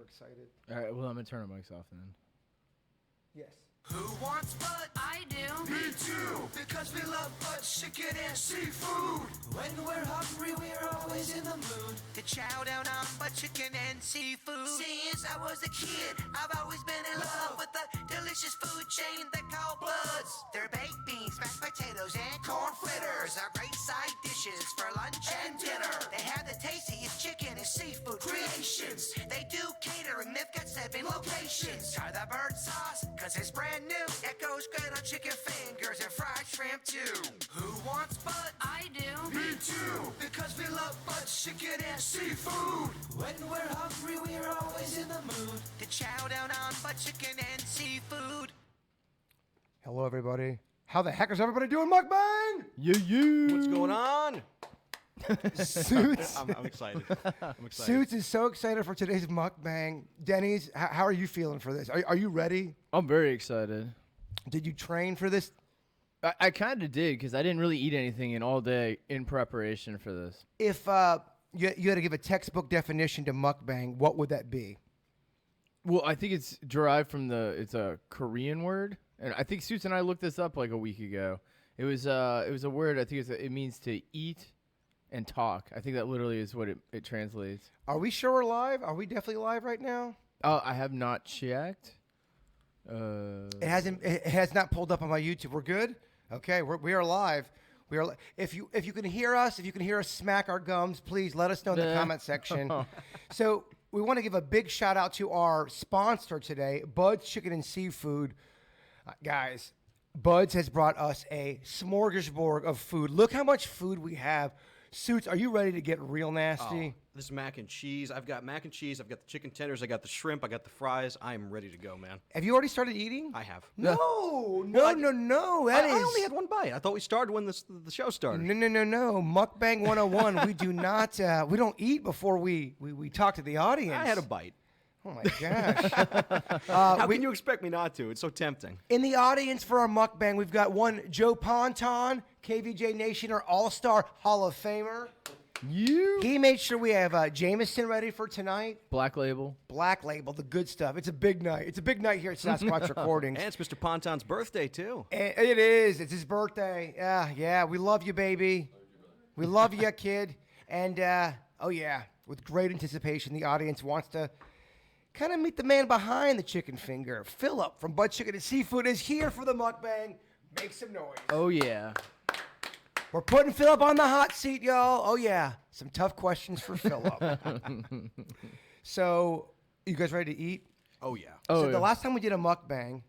We're excited. All right, well, I'm going to turn our mics off then. Yes. Who wants butt? I do. Me too. Because we love butt, chicken, and seafood. When we're hungry, we're always in the mood to chow down on butt, chicken, and seafood. Since I was a kid, I've always been in love with the delicious food chain they call Bloods. Their baked beans, mashed potatoes, and corn fritters are great side dishes for lunch and dinner. They have the tastiest chicken and seafood creations. They do catering, they've got 7 locations. Try the bird sauce, cause it's brand new. It goes good on chicken fingers and fried shrimp too. Who wants butt? I do. Me too. Because we love butt, chicken, and seafood. When we're hungry, we're always in the mood to chow down on butt, chicken, and seafood. Hello, everybody. How the heck is everybody doing, mukbang? Yeah. What's going on? Suits. I'm excited. I'm excited. Suits is so excited for today's mukbang. Denny's, how are you feeling for this? Are you ready? I'm very excited. Did you train for this? I kind of did because I didn't really eat anything in all day in preparation for this. If you had to give a textbook definition to mukbang, what would that be? Well, I think it's derived from it's a Korean word. And I think Suits and I looked this up like a week ago. It was a word, I think it means to eat and talk. I think that literally is what it translates. Are we sure we're live? Are we definitely live right now? I have not checked. It has not pulled up on my YouTube. We're good? Okay, we are live. If you can hear us, smack our gums, please let us know in the comment section. So we want to give a big shout out to our sponsor today, Bud's Chicken and Seafood. Guys, Bud's has brought us a smorgasbord of food. Look how much food we have. Suits, are you ready to get real nasty? Oh, this mac and cheese. I've got mac and cheese. I've got the chicken tenders. I got the shrimp. I got the fries. I am ready to go, man. Have you already started eating? I have. No. I only had one bite. I thought we started when the show started. No. Mukbang 101. We do not. We don't eat before we talk to the audience. I had a bite. Oh my gosh. How can you expect me not to? It's so tempting. In the audience for our mukbang, we've got one Joe Ponton, KVJ Nation, our All-Star Hall of Famer. He made sure we have Jameson ready for tonight. Black Label, the good stuff. It's a big night. It's a big night here at Sasquatch Recordings. And it's Mr. Ponton's birthday, too. And it is. It's his birthday. Yeah. We love you, baby. We love you, kid. And, with great anticipation, the audience wants to kind of meet the man behind the chicken finger. Philip from Bud Chicken and Seafood is here for the mukbang. Make some noise. Oh, yeah. We're putting Philip on the hot seat, y'all. Oh, yeah. Some tough questions for Philip. So, you guys ready to eat? Oh, yeah. The last time we did a mukbang,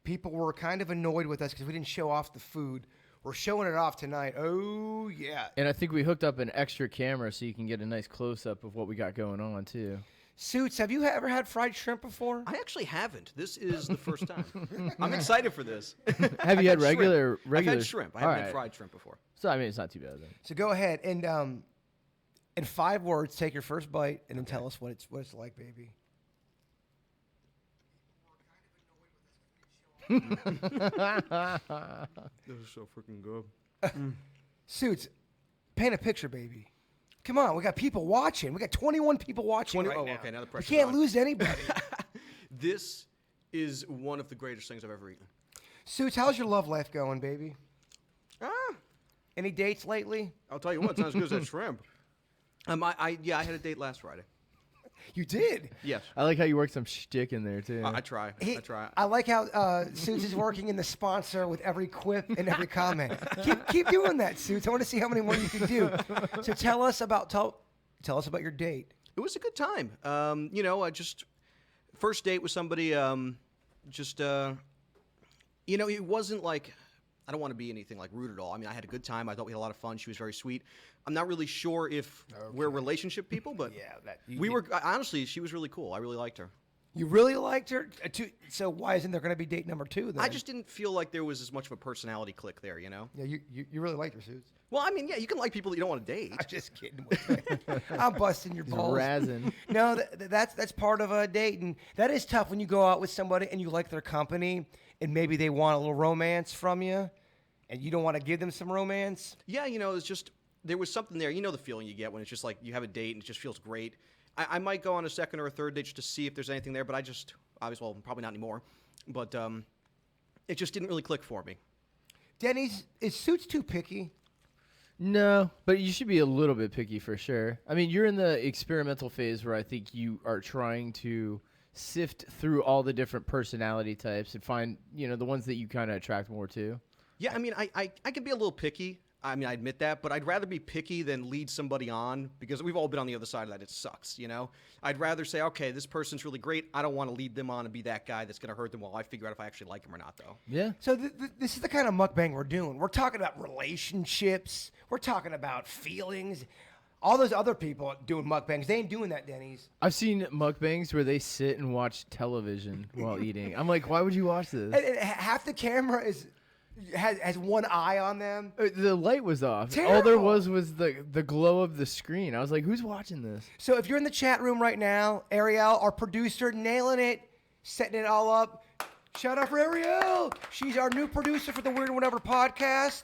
people were kind of annoyed with us because we didn't show off the food. We're showing it off tonight. Oh, yeah. And I think we hooked up an extra camera so you can get a nice close-up of what we got going on, too. Suits, have you ever had fried shrimp before? I actually haven't. This is the first time. I'm excited for this. Have you had regular? I've had shrimp. I haven't had fried shrimp before. So, I mean, it's not too bad then. So go ahead and in 5 words, take your first bite and then tell us what it's like, baby. This is so freaking good. Suits, paint a picture, baby. Come on, we got people watching. We got 21 people watching right now. Okay, now the We pressure's can't on. lose anybody. This is one of the greatest things I've ever eaten. Suits, how's your love life going, baby? Ah, Any dates lately? I'll tell you what, it's not as good as that shrimp. I had a date last Friday. You did. Yes. I like how you work some shtick in there, too. I try. I try. I like how Suits is working in the sponsor with every quip and every comment. Keep doing that, Suits. I want to see how many more you can do. So tell us about your date. It was a good time. I just first date with somebody. It wasn't like, I don't want to be anything like rude at all. I mean, I had a good time. I thought we had a lot of fun. She was very sweet. I'm not really sure if we're relationship people, but honestly, she was really cool. I really liked her. You really liked her? So why isn't there going to be date number 2 then? I just didn't feel like there was as much of a personality click there, you know? Yeah, you really liked her, Suits. Well, I mean, yeah, you can like people that you don't want to date. I'm just kidding with you. I'm busting your balls. Razzing. No, that's part of a date, and that is tough when you go out with somebody and you like their company, and maybe they want a little romance from you, and you don't want to give them some romance. Yeah, it's just, there was something there. You know the feeling you get when it's just like you have a date and it just feels great. I might go on a second or a third date just to see if there's anything there, but well, probably not anymore. But it just didn't really click for me. Denny's, is Suits too picky? No, but you should be a little bit picky for sure. I mean, you're in the experimental phase where I think you are trying to sift through all the different personality types and find, the ones that you kind of attract more to. Yeah, I mean, I can be a little picky. I mean, I admit that, but I'd rather be picky than lead somebody on because we've all been on the other side of that. It sucks, I'd rather say, okay, this person's really great. I don't want to lead them on and be that guy that's going to hurt them while I figure out if I actually like them or not, though. Yeah. So this is the kind of mukbang we're doing. We're talking about relationships. We're talking about feelings. All those other people doing mukbangs, they ain't doing that, Denny's. I've seen mukbangs where they sit and watch television while eating. I'm like, why would you watch this? And half the camera has one eye on them. The light was off. Terrible. All there was the glow of the screen. I was like, who's watching this? So if you're in the chat room right now, Ariel, our producer, nailing it, setting it all up. Shout out for Ariel. She's our new producer for the Weird Whatever podcast.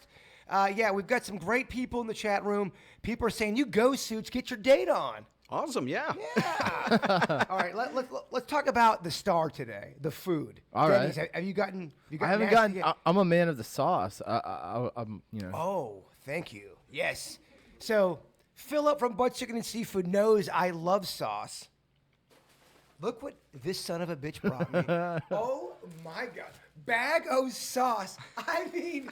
Yeah, we've got some great people in the chat room. People are saying, you go, Suits, get your date on. Awesome, yeah. Yeah. All right, let's talk about the star today, the food. All Denny's, right. Have you gotten? I haven't gotten. I'm a man of the sauce. I'm. Oh, thank you. Yes. So Philip from Butt Chicken and Seafood knows I love sauce. Look what this son of a bitch brought me. Oh my God, bag of sauce. I mean.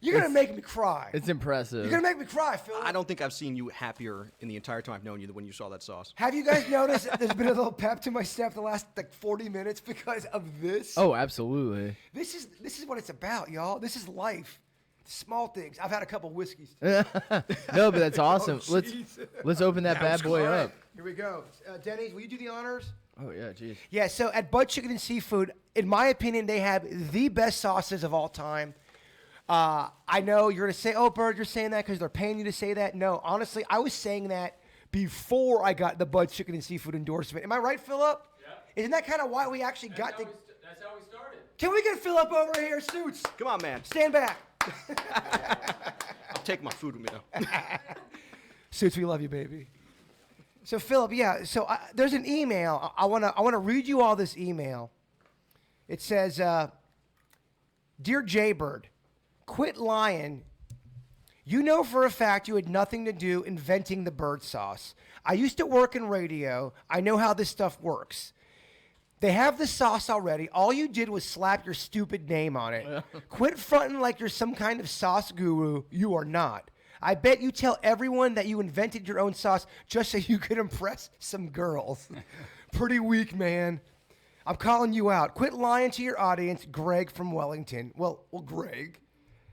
You're going to make me cry. It's impressive. You're going to make me cry, Phil. I don't think I've seen you happier in the entire time I've known you than when you saw that sauce. Have you guys noticed there's been a little pep to my step the last 40 minutes because of this? Oh, absolutely. This is what it's about, y'all. This is life. Small things. I've had a couple whiskeys. No, but that's awesome. Let's open that bad boy up. Here we go. Denny's, will you do the honors? Oh, yeah, jeez. Yeah, so at Butt Chicken and Seafood, in my opinion, they have the best sauces of all time. I know you're going to say, oh, Bird, you're saying that because they're paying you to say that. No, honestly, I was saying that before I got the Butt Chicken and Seafood endorsement. Am I right, Philip? Yeah. Isn't that kind of why we actually got the... That's how we started. Can we get Philip over here, Suits? Come on, man. Stand back. I'll take my food with me, though. Suits, we love you, baby. So, Philip, yeah, so there's an email. I wanna read you all this email. It says, Dear JBird, quit lying. You know for a fact you had nothing to do inventing the bird sauce. I used to work in radio. I know how this stuff works. They have the sauce already. All you did was slap your stupid name on it. Quit fronting like you're some kind of sauce guru. You are not. I bet you tell everyone that you invented your own sauce just so you could impress some girls. Pretty weak, man. I'm calling you out. Quit lying to your audience, Greg from Wellington. Well, Greg.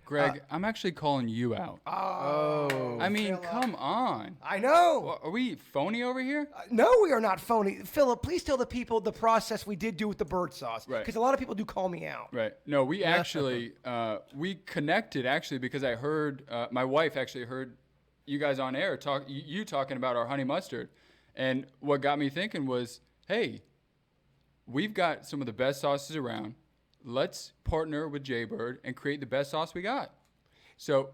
Greg, I'm actually calling you out. Oh. I mean, come on. I know. Are we phony over here? No, we are not phony. Philip, please tell the people the process we did do with the bird sauce. Right. Because a lot of people do call me out. Right. No, we actually, we connected actually because I heard, my wife actually heard you guys on air you talking about our honey mustard. And what got me thinking was, hey, we've got some of the best sauces around. Let's partner with JBird and create the best sauce we got. So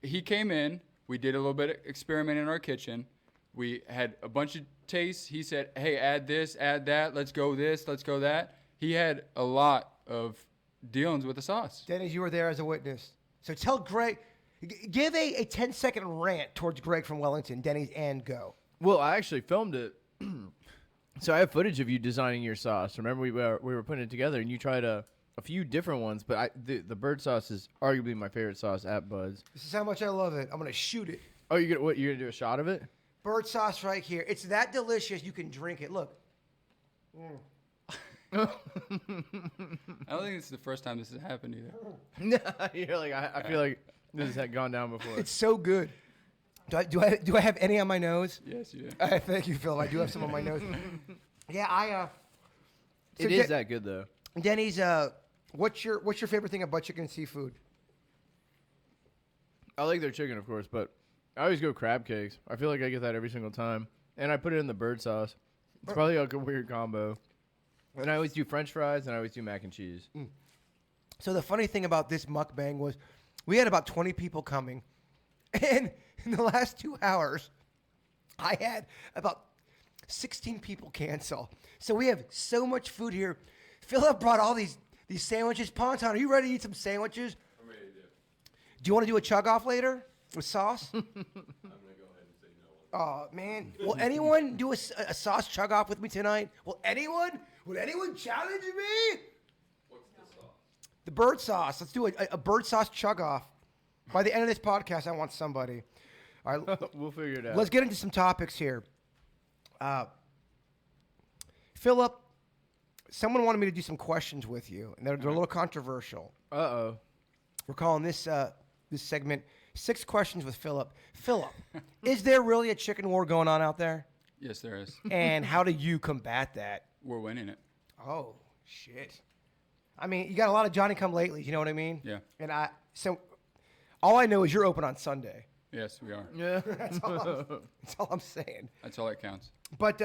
he came in. We did a little bit of experiment in our kitchen. We had a bunch of tastes. He said, hey, add this, add that. Let's go this, let's go that. He had a lot of dealings with the sauce. Dennis, you were there as a witness. So tell Greg, give a 10-second rant towards Greg from Wellington, Denny's, and go. Well, I actually filmed it. So I have footage of you designing your sauce. Remember, we were putting it together, and you tried a few different ones, but the bird sauce is arguably my favorite sauce at Bud's. This is how much I love it. I'm gonna shoot it. Oh, you're gonna do a shot of it? Bird sauce right here. It's that delicious you can drink it. Look. I don't think it's the first time this has happened either. You're like, I feel like this has gone down before. It's so good. Do I have any on my nose? Yes, you do. Thank you, Phil. I do have some on my nose. Yeah, It is that good though. Denny's, what's your favorite thing about chicken and seafood? I like their chicken, of course, but I always go crab cakes. I feel like I get that every single time, and I put it in the bird sauce. It's probably like a weird combo. And I always do French fries, and I always do mac and cheese. So the funny thing about this mukbang was, we had about 20 people coming, and in the last 2 hours, I had about 16 people cancel. So we have so much food here. Philip brought all these sandwiches. Ponton, are you ready to eat some sandwiches? I'm ready to do. Do you want to do a chug off later with sauce? I'm going to go ahead and say no. Oh, man. Will anyone do a sauce chug off with me tonight? Will anyone challenge me? What's the sauce? The bird sauce. Let's do a bird sauce chug off. By the end of this podcast, I want somebody. All right. We'll figure it out. Let's get into some topics here. Philip, someone wanted me to do some questions with you, and they're a little controversial. Uh-oh. We're calling this segment 6 Questions with Philip. Philip, is there really a chicken war going on out there? Yes, there is. And how do you combat that? We're winning it. Oh, shit. I mean, you got a lot of Johnny-come-latelys, you know what I mean? Yeah. And so all I know is you're open on Sunday. Yes, we are. Yeah. That's all I'm saying. That's all that counts. But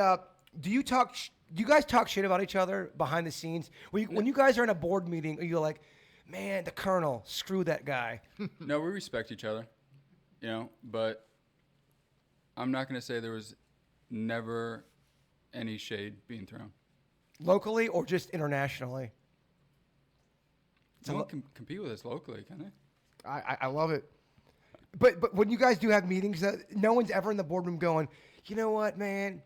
do you guys talk shit about each other behind the scenes? When you guys are in a board meeting, are you like, man, the colonel, screw that guy? No, we respect each other, but I'm not going to say there was never any shade being thrown. Locally or just internationally? Someone can compete with us locally, can they? I love it. But when you guys do have meetings, no one's ever in the boardroom going, you know what, man?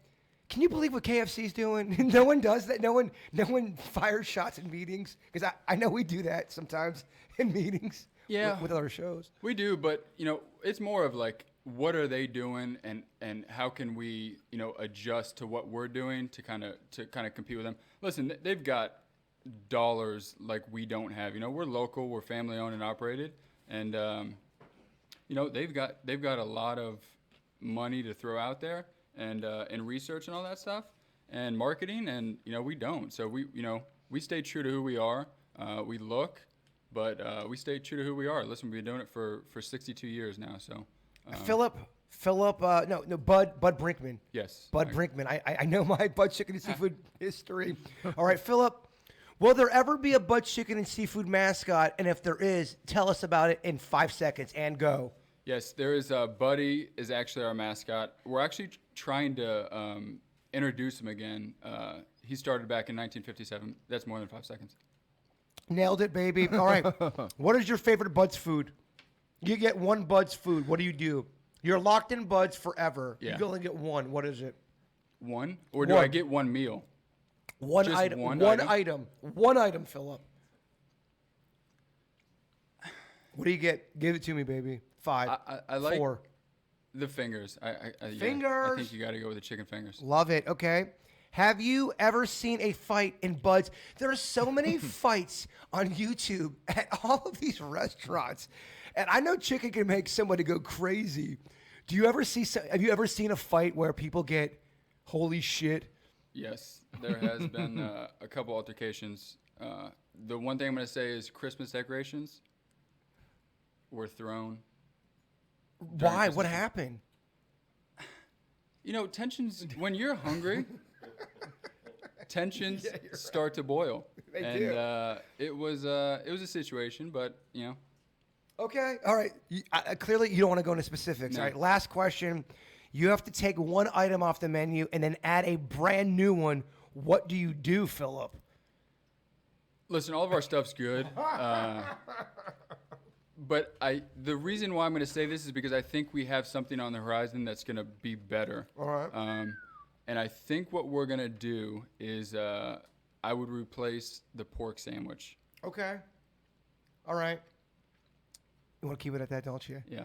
Can you believe what KFC's doing? No one does that. No one fires shots in meetings. Because I know we do that sometimes in meetings with other shows. We do, but, it's more of like, what are they doing and how can we, adjust to what we're doing to kind of compete with them? Listen, they've got dollars like we don't have. We're local, we're family owned and operated, and they've got a lot of money to throw out there and research and all that stuff and marketing, and we don't. So we stay true to who we are. We look, but we stay true to who we are. Listen, we've been doing it for 62 years now. So Philip, Bud Brinkman. yes, Bud Brinkman. I know my Bud Chicken and Seafood history. All right, Philip, will there ever be a Bud Chicken and Seafood mascot? And if there is, tell us about it in 5 seconds and go. Yes, there is. Buddy is actually our mascot. We're actually trying to introduce him again. He started back in 1957. That's more than 5 seconds. Nailed it, baby. All right. What is your favorite Bud's food? You get one Bud's food. What do? You're locked in Bud's forever. Yeah. You can only get one. What is it? One? Or do One. I get one meal? One Just item. one One item? item. One item, Philip. What do you get? Give it to me, baby. 5. I like 4. the fingers. Yeah, Fingers. I think you got to go with the chicken fingers. Love it. Okay. Have you ever seen a fight in Bud's? There are so many fights on YouTube at all of these restaurants. And I know chicken can make somebody go crazy. Have you ever seen a fight where people get holy shit? Yes, there has been a couple altercations. The one thing I'm going to say is Christmas decorations were thrown. Why? What happened? Tensions, when you're hungry, tensions start to boil. They do. It was a situation, but, Okay. All right. Clearly, you don't want to go into specifics. No. All right. Last question. You have to take one item off the menu and then add a brand new one. What do you do, Philip? Listen, all of our stuff's good. But the reason why I'm going to say this is because I think we have something on the horizon that's going to be better. All right. And I think what we're going to do is I would replace the pork sandwich. Okay. All right. You want to keep it at that, don't you? Yeah.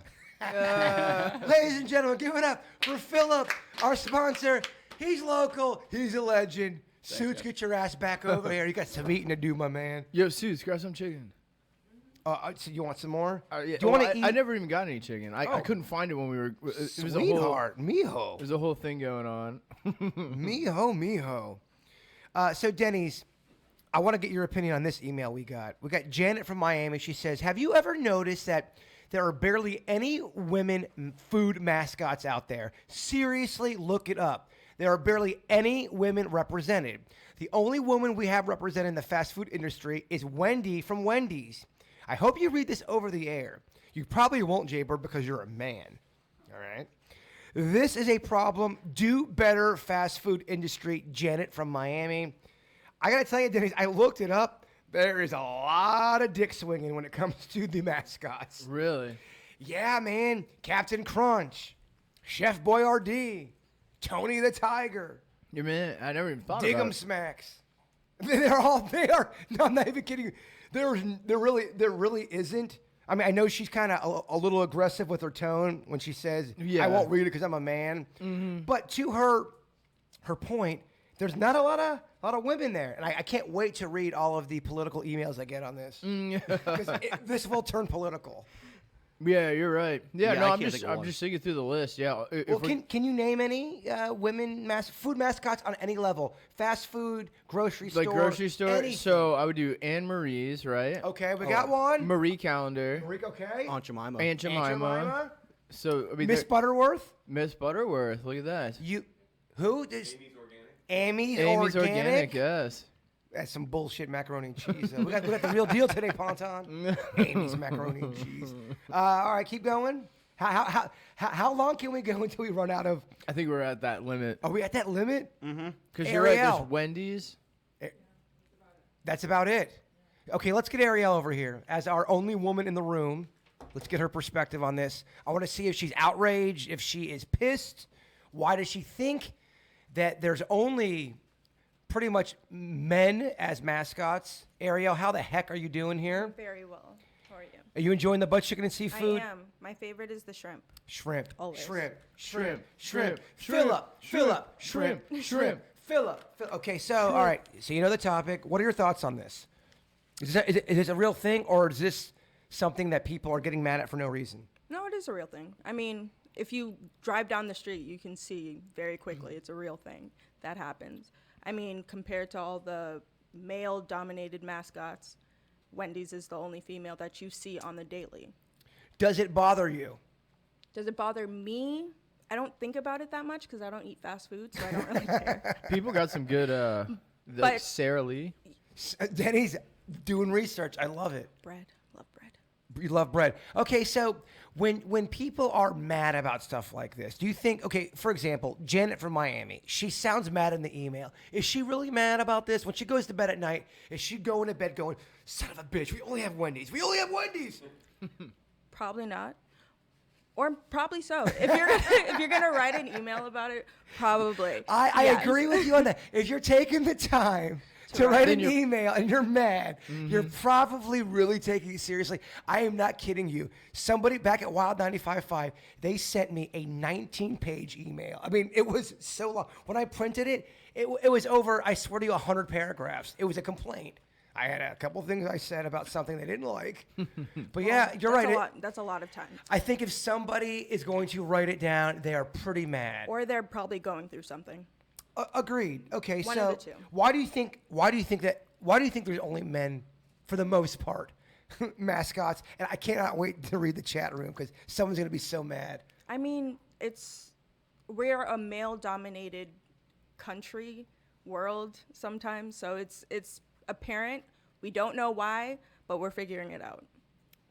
Ladies and gentlemen, give it up for Philip, our sponsor. He's local. He's a legend. Suits, get your ass back over here. You got some eating to do, my man. Yo, Suits, grab some chicken. So you want some more? Yeah. Do you want to eat? I never even got any chicken. I couldn't find it when we were. It was a whole, Sweetheart, mijo. There's a whole thing going on. Mijo. So Denny's, I want to get your opinion on this email we got. We got Janet from Miami. She says, have you ever noticed that there are barely any women food mascots out there? Seriously, look it up. There are barely any women represented. The only woman we have represented in the fast food industry is Wendy from Wendy's. I hope you read this over the air. You probably won't, JBird, because you're a man. All right? This is a problem. Do better, fast food industry. Janet from Miami. I got to tell you, Dennis, I looked it up. There is a lot of dick swinging when it comes to the mascots. Really? Yeah, man. Captain Crunch, Chef Boyardee, Tony the Tiger, You mean I never even thought Dig about 'em it. Smacks. They are. No, I'm not even kidding you. There really isn't. I mean, I know she's kind of a little aggressive with her tone when she says, Yeah. I won't read it because I'm a man. But to her point, there's not a lot of women there. And I can't wait to read all of the political emails I get on this. Because this will turn political. Yeah, you're right. Yeah, Yeah, no, I I'm can't think of I'm one. just thinking through the list. Yeah. Well, can you name any women food mascots on any level? Fast food, grocery store, like grocery store? anything. So I would do Anne Marie's, right? Okay, we got one. Marie Calendar. Marie, okay. Aunt Jemima. Aunt Jemima. So I mean, Miss Butterworth. Miss Butterworth. Look at that. You, who? Amy's Amy's Organic. Yes. That's some bullshit macaroni and cheese. We got the real deal today, Ponton. Amy's macaroni and cheese. All right, keep going. How long can we go until we run out of? I think we're at that limit. Are we at that limit? Because you're right. Ariel. There's Wendy's. That's about it. Okay, let's get Ariel over here as our only woman in the room. Let's get her perspective on this. I want to see if she's outraged, if she is pissed. Why does she think that there's only pretty much men as mascots? Ariel, how the heck are you doing here? Very well. How are you? Are you enjoying the butt chicken and seafood? I am. My favorite is the shrimp. Shrimp. Always. Shrimp. Shrimp. Shrimp. Shrimp. Fill up. Fill up. Shrimp. Shrimp. Fill up. Okay, so, all right. So you know the topic. What are your thoughts on this? Is this a real thing, or is this something that people are getting mad at for no reason? No, it is a real thing. I mean, if you drive down the street, you can see very quickly it's a real thing that happens. I mean, compared to all the male-dominated mascots, Wendy's is the only female that you see on the daily. Does it bother you? Does it bother me? I don't think about it that much because I don't eat fast food, so I don't really care. People got some good. Like But- Sara Lee. Denny's doing research. I love it. Bread. Love bread. You love bread. Okay, so when people are mad about stuff like this, do you think, okay, for example, Janet from Miami, she sounds mad in the email. Is she really mad about this? When she goes to bed at night, is she going to bed going, son of a bitch, we only have Wendy's. We only have Wendy's. Probably not. Or probably so. If you're gonna write an email about it, probably. I Yes. agree with you on that. If you're taking the time to write Then an you're- email and you're mad, you're probably really taking it seriously. I am not kidding you. Somebody back at Wild 95.5, they sent me a 19-page email. I mean, it was so long. When I printed it, it was over, I swear to you, 100 paragraphs. It was a complaint. I had a couple things I said about something they didn't like. But yeah, you're That's right. a lot. That's a lot of time. I think if somebody is going to write it down, they are pretty mad. Or they're probably going through something. Agreed. Okay, One so of the two. why do you think there's only men, for the most part, mascots? And I cannot wait to read the chat room because someone's gonna be so mad. I mean, we're a male-dominated country, world sometimes, so it's apparent. We don't know why, but we're figuring it out.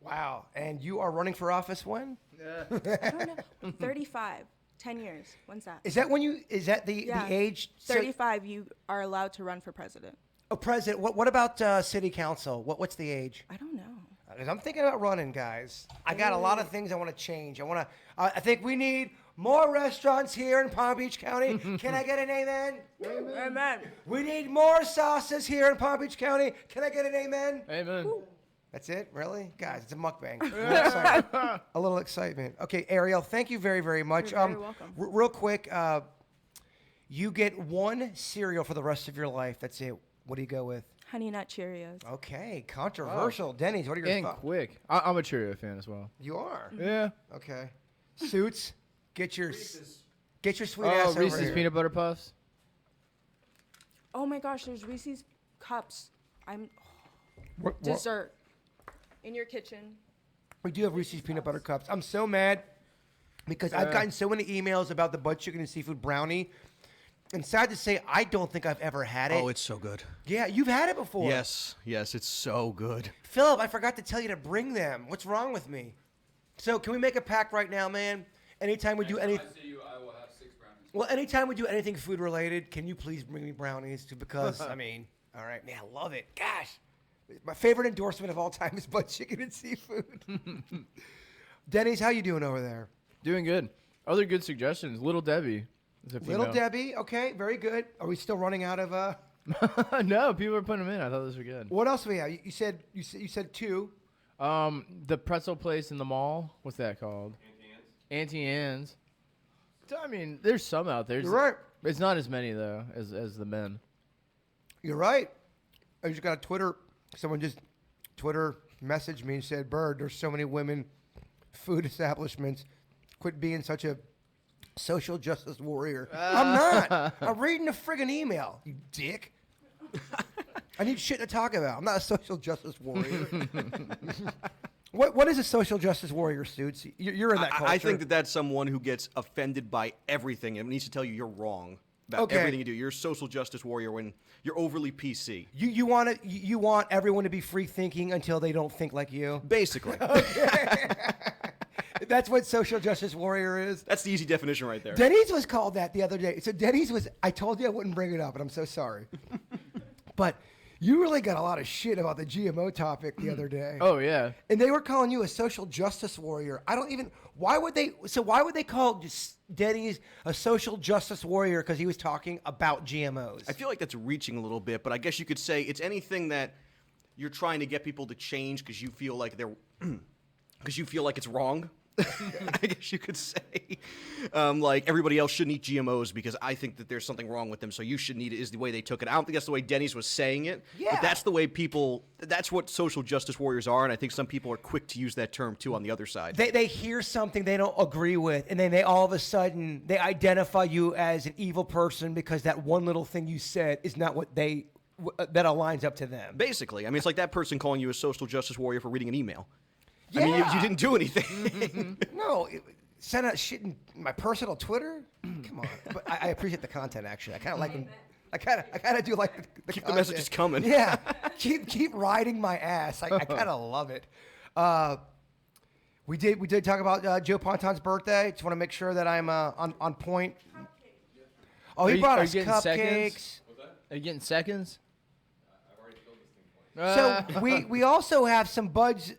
Wow. And you are running for office when? I don't know. 35, 10 years. When's that? Is that when you? Is that the Yeah. age? 35, you are allowed to run for president. Oh, president. What about city council? What's the age? I don't know. 'Cause I'm thinking about running, guys. I got a lot of things I want to change. I think we need more restaurants here in Palm Beach County. Can I get an amen? Amen. We need more sauces here in Palm Beach County. Can I get an amen? Amen. That's it? Really? Guys, it's a mukbang. A little excitement. Okay, Ariel, thank you very, very much. You're very welcome. Real quick, you get one cereal for the rest of your life. That's it. What do you go with? Honey Nut Cheerios. Okay, controversial. Denny's, what are your And thoughts? quick. I'm a Cheerio fan as well. You are? Yeah. Okay. Suits, get your sweet Oh, ass over Reese's here. peanut butter puffs. Oh my gosh, there's Reese's cups. What- Dessert in your kitchen. We do have Reese's peanut butter cups. I'm so mad because I've gotten so many emails about the butt chicken and seafood brownie. And sad to say, I don't think I've ever had it. Oh, it's so good. Yeah, you've had it before. Yes, it's so good. Philip, I forgot to tell you to bring them. What's wrong with me? So can we make a pact right now, man? Anytime we do anything. Well, anytime we do anything food related, can you please bring me brownies? Because I mean, all right, man, I love it. Gosh, my favorite endorsement of all time is butt chicken and seafood. Denny's, how you doing over there? Doing good. Other good suggestions. Little Debbie. Little Debbie, okay, very good. Are we still running out of? No, people are putting them in. I thought those were good. What else do we have? You said two. The pretzel place in the mall. What's that called? Auntie Anne's. So, I mean, there's some out there. You're right. It's not as many though as the men. You're right. I just got a Twitter. Someone just Twitter messaged me and said, "Bird, there's so many women food establishments. Quit being such a social justice warrior." I'm not. I'm reading a friggin' email, you dick. I need shit to talk about. I'm not a social justice warrior. What is a social justice warrior, Suits? You're in that culture. I think that's someone who gets offended by everything and needs to tell you you're wrong about everything you do. You're a social justice warrior when you're overly PC. You want everyone to be free thinking until they don't think like you. Basically. That's what social justice warrior is. That's the easy definition right there. Denny's was called that the other day. So Denny's was, I told you I wouldn't bring it up, and I'm so sorry. But you really got a lot of shit about the GMO topic the other day. Oh yeah. And they were calling you a social justice warrior. I don't even, why would they call Denny's a social justice warrior because he was talking about GMOs? I feel like that's reaching a little bit, but I guess you could say it's anything that you're trying to get people to change because you feel like it's wrong. I guess you could say, like everybody else shouldn't eat GMOs because I think that there's something wrong with them, so you shouldn't eat it. Is the way they took it. I don't think that's the way Denny's was saying it. Yeah. But that's the way people. That's what social justice warriors are, and I think some people are quick to use that term too on the other side. They hear something they don't agree with, and then they all of a sudden they identify you as an evil person because that one little thing you said is not what that aligns up to them. Basically, I mean, it's like that person calling you a social justice warrior for reading an email. Yeah. I mean, you didn't do anything. No, send out shit in my personal Twitter. Come on, but I appreciate the content. Actually, I kind of like them. I kind of do like the Keep content. the messages coming. Yeah, keep riding my ass. I kind of love it. We did talk about Joe Ponton's birthday. Just want to make sure that I'm on point. Oh, he brought us cupcakes. Seconds? Are you getting seconds? So we also have some Bud's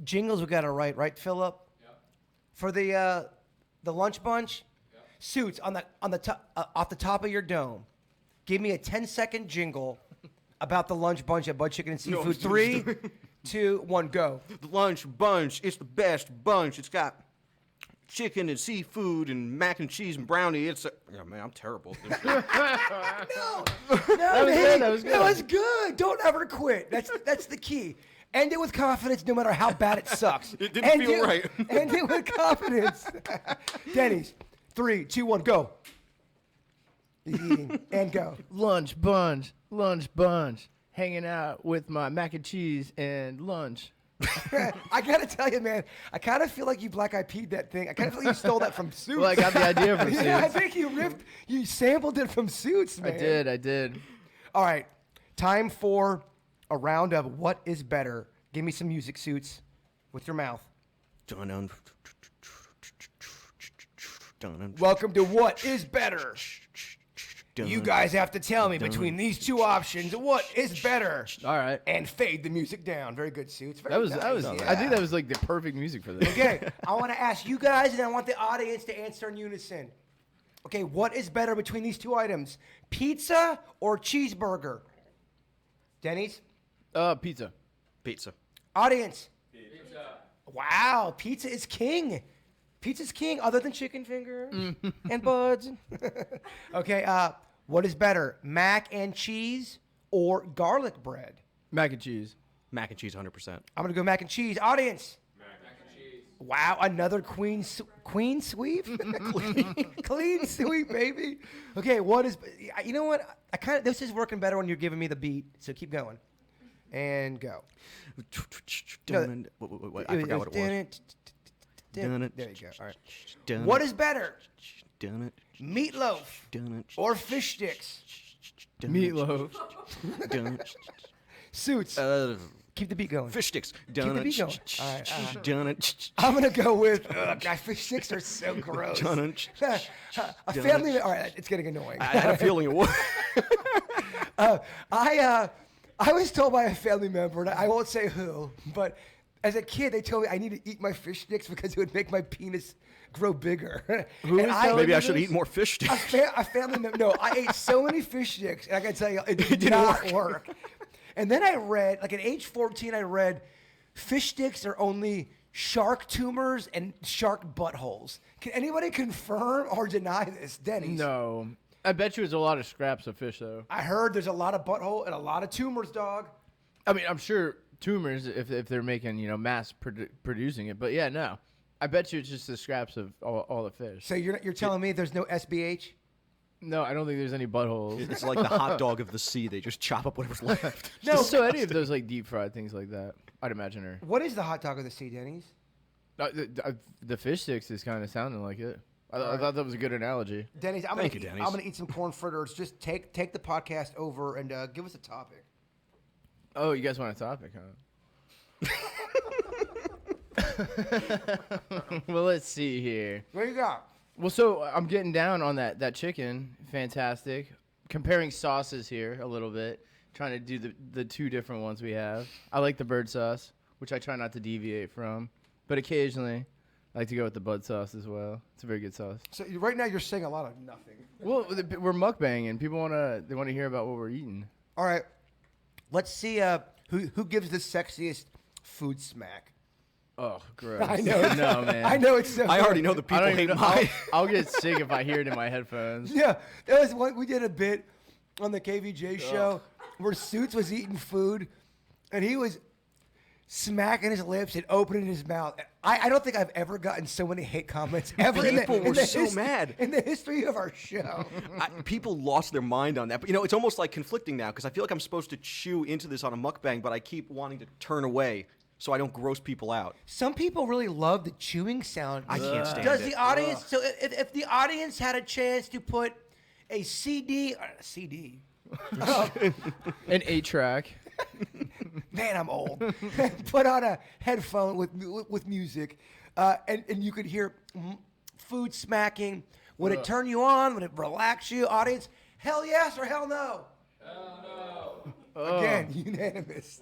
jingles we got to write, right, Philip? Yeah. For the lunch bunch. Yeah. Suits on the top off the top of your dome. Give me a 10-second jingle about the lunch bunch at Bud Chicken and Seafood. No, 3, 2, 1, go. The lunch bunch, it's the best bunch. It's got chicken and seafood and mac and cheese and brownie. Yeah, man, I'm terrible at this shit. No, That was good. That was good. Don't ever quit. That's the key. End it with confidence, no matter how bad it sucks. It didn't feel right. End it with confidence. Denny's, 3, 2, 1, go. He's eating and go. Lunch bunch, hanging out with my mac and cheese and lunch. I gotta tell you, man, I kind of feel like you Black Eyed Pea'd that thing. I kind of feel like you stole that from Suits. Well, I got the idea from Suits. Yeah, I think you sampled it from Suits, man. I did. All right, time for a round of what is better. Give me some music, Suits, with your mouth. Welcome to What is Better. You guys have to tell me between these two options, what is better? All right. And fade the music down. Very good, Suits. Very That was nice. I think that was like the perfect music for this. Okay, I want to ask you guys, and I want the audience to answer in unison. Okay, what is better between these two items? Pizza or cheeseburger? Denny's? Pizza. Pizza. Audience? Pizza. Wow, pizza is king. Pizza's king, other than chicken finger and buds. Okay, what is better, mac and cheese or garlic bread? Mac and cheese. Mac and cheese, 100%. I'm going to go mac and cheese. Audience? Mac and cheese. Wow, another queen sweep? Clean sweep, baby. Okay, what is... You know what? This is working better when you're giving me the beat, so keep going. And go. Wait, I forgot what it was. There you go. All right. What is better? Meatloaf or fish sticks? Meatloaf. Suits. Keep the beat going. Fish sticks. Keep the beat going. All right, Done I'm gonna go with God, fish sticks are so gross. A family. All right, it's getting annoying. I had a feeling it was. I was told by a family member, and I won't say who, but as a kid, they told me I need to eat my fish sticks because it would make my penis grow bigger. Maybe I should eat more fish sticks. A family member. No, I ate so many fish sticks, and I gotta tell you, it did not work. And then I read, like at age 14, I read fish sticks are only shark tumors and shark buttholes. Can anybody confirm or deny this, Denny's? No. I bet you there's a lot of scraps of fish, though. I heard there's a lot of butthole and a lot of tumors, dog. I mean, I'm sure tumors if they're making, mass producing it. But, yeah, no. I bet you it's just the scraps of all the fish. So you're telling me there's no SBH? No, I don't think there's any buttholes. It's like the hot dog of the sea. They just chop up whatever's left. No, so any of those, like, deep-fried things like that, I'd imagine are. What is the hot dog of the sea, Denny's? The fish sticks is kind of sounding like it. I thought that was a good analogy. Denny's, I'm Thank you, Denny's. I'm gonna eat some corn fritters. Just take the podcast over and give us a topic. Oh, you guys want a topic, huh? Well, let's see here. What you got? Well, so I'm getting down on that chicken. Fantastic. Comparing sauces here a little bit. Trying to do the two different ones we have. I like the bird sauce, which I try not to deviate from. But occasionally, I like to go with the bud sauce as well. It's a very good sauce. So right now you're saying a lot of nothing. Well, we're mukbanging. People want to hear about what we're eating. All right. Let's see who gives the sexiest food smack. Oh, gross. I know. No, man. I know it's so I already know the I people don't hate even know. mine. I'll get sick if I hear it in my headphones. Yeah, that was one we did a bit on the KVJ show where Suits was eating food and he was smacking his lips and opening his mouth. I don't think I've ever gotten so many hate comments ever. People were so mad in the history of our show. People lost their mind on that. But, it's almost like conflicting now because I feel like I'm supposed to chew into this on a mukbang, but I keep wanting to turn away so I don't gross people out. Some people really love the chewing sound. I can't stand Does it. the audience? So if the audience had a chance to put a CD, An 8-track. man, I'm old. Put on a headphone with music, and you could hear food smacking. Would it turn you on? Would it relax you, audience? Hell yes or hell no? Hell no. Again, unanimous.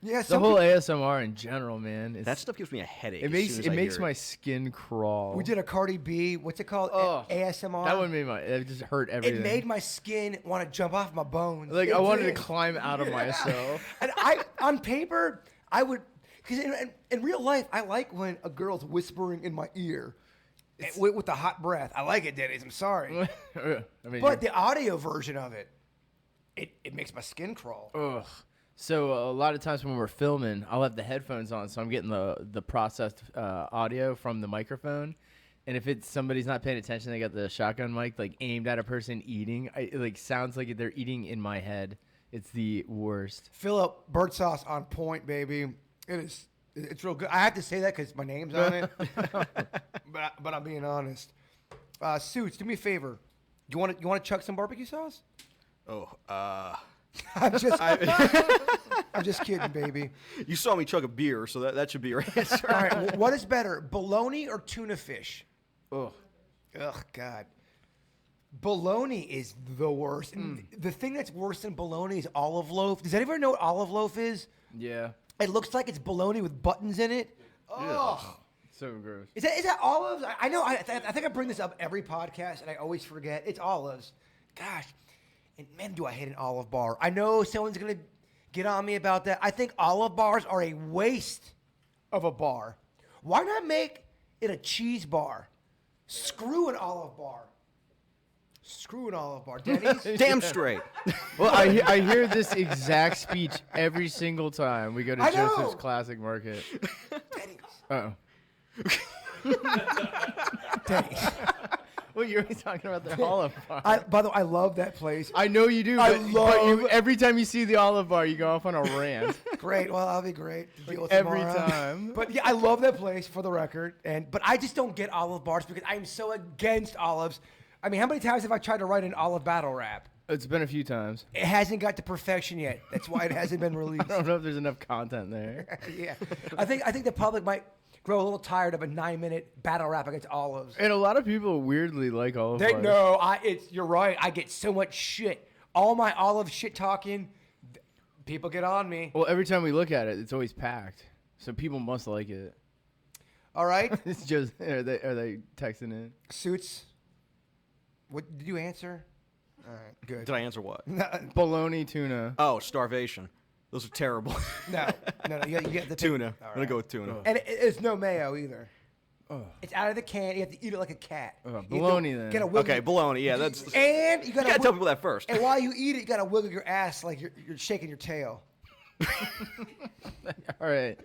Yeah, The whole ASMR in general, man. That stuff gives me a headache. It makes my skin crawl. we did a Cardi B. What's it called? ASMR. That one it just hurt everything. It made my skin want to jump off my bones. like It I wanted did. to climb out of myself. And on paper, I would, because in real life, I like when a girl's whispering in my ear with the hot breath. I like it, Denny's. I'm sorry. I mean, But the audio version of it makes my skin crawl. ugh. So a lot of times when we're filming, I'll have the headphones on, so I'm getting the processed audio from the microphone. And if somebody's not paying attention, they got the shotgun mic like aimed at a person eating. It like sounds like they're eating in my head. It's the worst. Philip, bird sauce on point, baby. It's real good. I have to say that because my name's on it. but I'm being honest. Suits, do me a favor. You want to chuck some barbecue sauce? I'm just kidding, baby. You saw me chug a beer, so that should be your answer. All right, what is better, bologna or tuna fish? Ugh. Ugh, God. Bologna is the worst. And the thing that's worse than bologna is olive loaf. Does anybody know what olive loaf is? Yeah. It looks like it's bologna with buttons in it. Ugh. So gross. Is that olives? I know. I think I bring this up every podcast, and I always forget. It's olives. Gosh. And man, do I hate an olive bar. I know someone's going to get on me about that. I think olive bars are a waste of a bar. Why not make it a cheese bar? Screw an olive bar. Screw an olive bar. Denny's? Damn straight. Well, I hear this exact speech every single time we go to I know. Joseph's Classic Market. Denny's. Uh-oh. Denny's. Well, you're already talking about their olive bar. By the way, I love that place. I know you do, I but every time you see the olive bar, you go off on a rant. Great. Well, that'll be great to deal with Every tomorrow. time. But yeah, I love that place for the record. But I just don't get olive bars because I'm so against olives. I mean, how many times have I tried to write an olive battle rap? It's been a few times. It hasn't got to perfection yet. That's why it hasn't been released. I don't know if there's enough content there. Yeah, I think the public might grow a little tired of a 9-minute battle rap against olives. And a lot of people weirdly like olive They bars. know. You're right. I get so much shit. All my olive shit talking. People get on me. Well, every time we look at it, it's always packed. So people must like it. All right. It's just are they texting in? Suits. What did you answer? All right, good. Did I answer what? Bologna tuna. Oh, starvation. Those are terrible. No. You get the Tuna. All I'm gonna go with tuna. And it's no mayo either. It's out of the can. You have to eat it like a cat. You have to bologna then. get a wiggle. Okay, bologna. Yeah, that's. And you You gotta tell people that first. And while you eat it, you gotta wiggle your ass like you're shaking your tail. All right.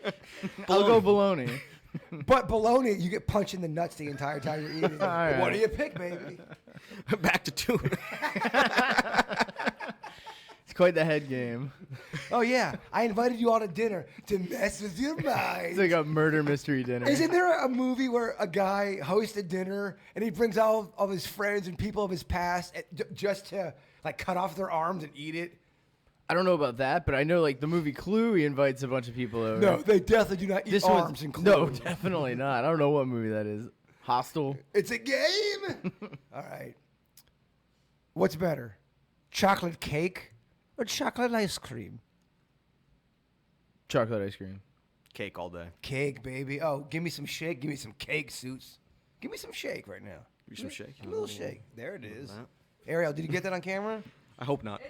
I'll go bologna. But bologna, you get punched in the nuts the entire time you're eating it. right. What do you pick, baby? Back to tuna. It's quite the head game. Oh yeah, I invited you all to dinner to mess with your mind. It's like a murder mystery dinner. Isn't there a movie where a guy hosts a dinner and he brings all of his friends and people of his past just to like cut off their arms and eat it? I don't know about that, but I know like the movie Clue, he invites a bunch of people over. No, they definitely do not eat this arms one's and no, clothes. definitely not. I don't know what movie that is. Hostel. It's a game. All right. What's better, chocolate cake or chocolate ice cream? Chocolate ice cream. Cake all day. Cake, baby. Oh, give me some shake. Give me some cake, Suits. Give me some shake right now. Give you some shake. Give me a little shake. There it is. that. Ariel, did you get that on camera? I hope not.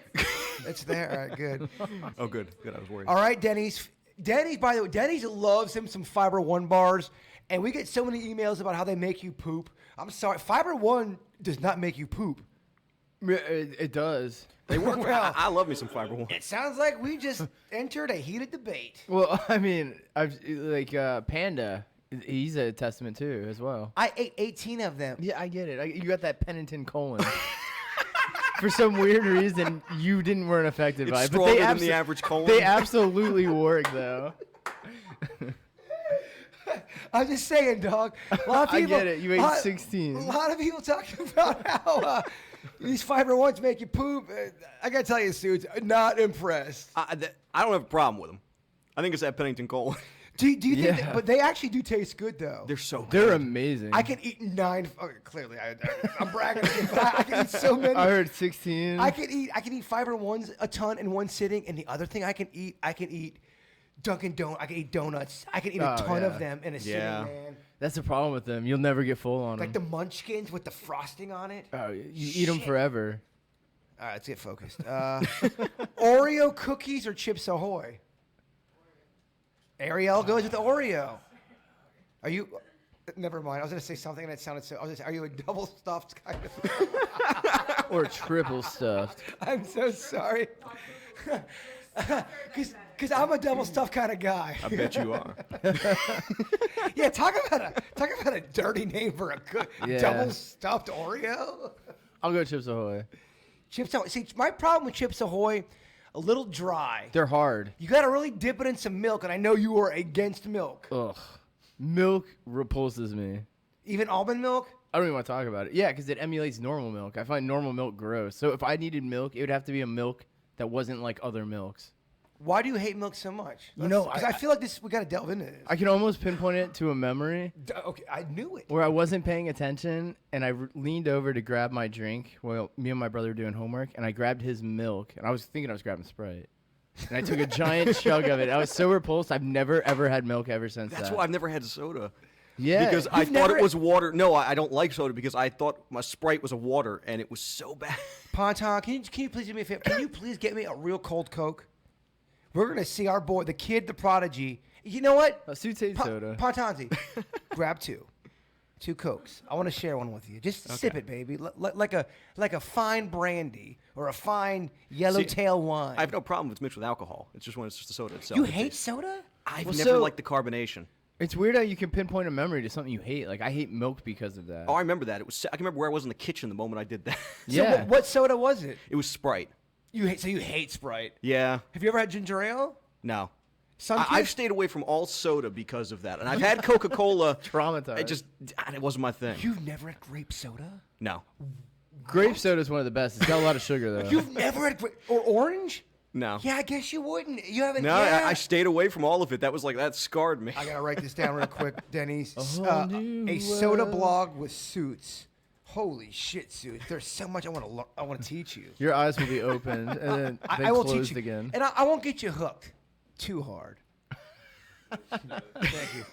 It's there. All right, good. Oh, good. Good. I was worried. All right, Denny's. Denny's, by the way, Denny's loves him some Fiber One bars, and we get so many emails about how they make you poop. I'm sorry, Fiber One does not make you poop. It does. They work. Well, I love me some Fiber One. It sounds like we just entered a heated debate. Well, I mean, I've like Panda. He's a testament too, as well. I ate 18 of them. Yeah, I get it. You got that Pennington colon. For some weird reason, you weren't affected by It's it. But they stronger than the average colon. They absolutely work, though. I'm just saying, dog. A lot of I people, get it. You ate 16. A lot of people talking about how these Fiber Ones make you poop. I gotta tell you, Suits, not impressed. I don't have a problem with them. I think it's that Pennington colon. Do you think? Yeah. That, but they actually do taste good, though. They're so good. They're amazing. I can eat 9. Okay, clearly, I'm bragging, but I can eat so many. I heard 16. I can eat Fiber Ones a ton in one sitting, and the other thing I can eat Dunkin' Donuts. I can eat donuts. I can eat a ton of them in a sitting, Yeah. man. That's the problem with them. You'll never get full on Like them. the Munchkins with the frosting on it. Oh, you eat them Shit. forever. All right, let's get focused. Oreo cookies or Chips Ahoy? Ariel goes with Oreo. Are you? Never mind. I was gonna say something and it sounded so. I was gonna say, are you a double stuffed kind of? Or triple stuffed. I'm so sorry. Because I'm a double stuffed kind of guy. I bet you are. Yeah, talk about a dirty name for a Yeah. double stuffed Oreo. I'll go Chips Ahoy. Chips Ahoy. See, my problem with Chips Ahoy, a little dry. They're hard. You got to really dip it in some milk, and I know you are against milk. Ugh. Milk repulses me. Even almond milk. I don't even want to talk about it. Yeah, because it emulates normal milk. I find normal milk gross. So if I needed milk, it would have to be a milk that wasn't like other milks. Why do you hate milk so much? You know, because I feel like we got to delve into this. I can almost pinpoint it to a memory Okay, I knew it. where I wasn't paying attention and I leaned over to grab my drink while me and my brother were doing homework, and I grabbed his milk, and I was thinking I was grabbing Sprite. And I took a giant chug of it. I was so repulsed. I've never, ever had milk ever since That's that. why I've never had soda. Yeah. Because I You've thought never- it was water. No, I don't like soda because I thought my Sprite was a water, and it was so bad. Ponton, can you please do me a favor? Can you please get me a real cold Coke? We're going to see our boy, the kid, the prodigy. You know what? Suits hate soda. Pontonzi, grab 2 Cokes. I want to share one with you. Just sip it, baby, like a fine brandy or a fine yellowtail wine. I have no problem with mixed with alcohol. It's just when it's just the soda itself. You It hate tastes- soda? I've Well, never so- liked the carbonation. It's weird how you can pinpoint a memory to something you hate. Like, I hate milk because of that. Oh, I remember that. I can remember where I was in the kitchen the moment I did that. So Yeah. what soda was it? It was Sprite. You hate Sprite. Yeah. Have you ever had ginger ale? No. Sunkist? I've stayed away from all soda because of that. And I've had Coca-Cola. Traumatized. It wasn't my thing. You've never had grape soda? No. Grape soda is one of the best. It's got a lot of sugar though. You've never had or orange? No. Yeah, I guess you wouldn't. You haven't. No, yeah. I stayed away from all of it. That was like that scarred me. I gotta write this down real quick, Denny's. whole new A soda world. blog with Suits. Holy shit, Suits! There's so much I want to teach you. Your eyes will be opened and then I will closed teach you again. and I won't get you hooked too hard. Thank you.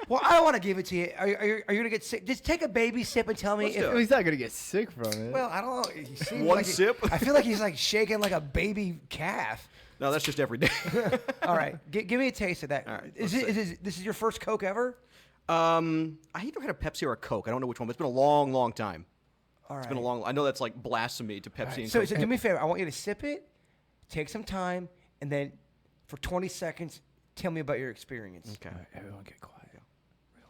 Well, I don't want to give it to you. Are you gonna get sick? Just take a baby sip and tell me if. He's not gonna get sick from it. Well, I don't know. He seems One like sip? I feel like he's like shaking like a baby calf. No, that's just every day. All right, give me a taste of that. All right, Is let's this is your first Coke ever? I either had a Pepsi or a Coke. I don't know which one, but it's been a long, long time. All right. It's been a long. I know that's like blasphemy to Pepsi All right. and So, Coke. so do me a favor. I want you to sip it, take some time, and then for 20 seconds, tell me about your experience. Okay. All right, everyone get quiet. Real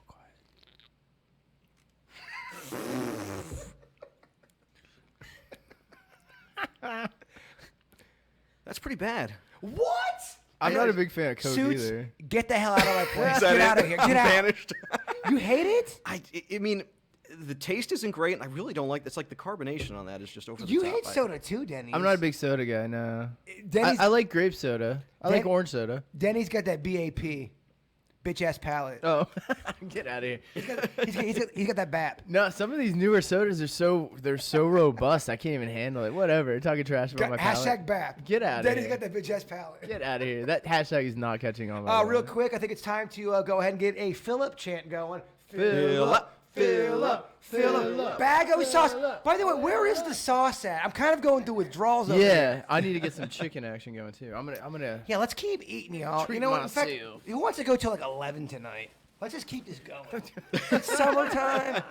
quiet. That's pretty bad. What? I'm not a big fan of Coke Suits, either. get the hell out of my place. Is that Get it? out of here. Get I'm out. banished. You hate it? I mean, the taste isn't great, and I really don't like. It's like the carbonation on that is just over the You top. hate soda too, Denny's. I'm not a big soda guy. No. Denny's, I like grape soda. I like Den- orange soda. Denny's got that BAP, bitch ass palate. Oh, get out of here. He's got that BAP. No, some of these newer sodas are so robust. I can't even handle it. Whatever. Talking trash about my palate. Hashtag BAP. Get outta Denny's here. got that bitch ass palate. Get out of here. That hashtag is not catching on. My Real mind. quick, I think it's time to go ahead and get a Phillip chant going. Fill up. Fill up, fill up. Bag of sauce. By the way, where is the sauce at? I'm kind of going through withdrawals over Yeah, here. I need to get some chicken action going too. I'm gonna. Yeah, let's keep eating, y'all. Treat You know what? In fact, myself. who wants to go till like 11 tonight? Let's just keep this going. It's summertime,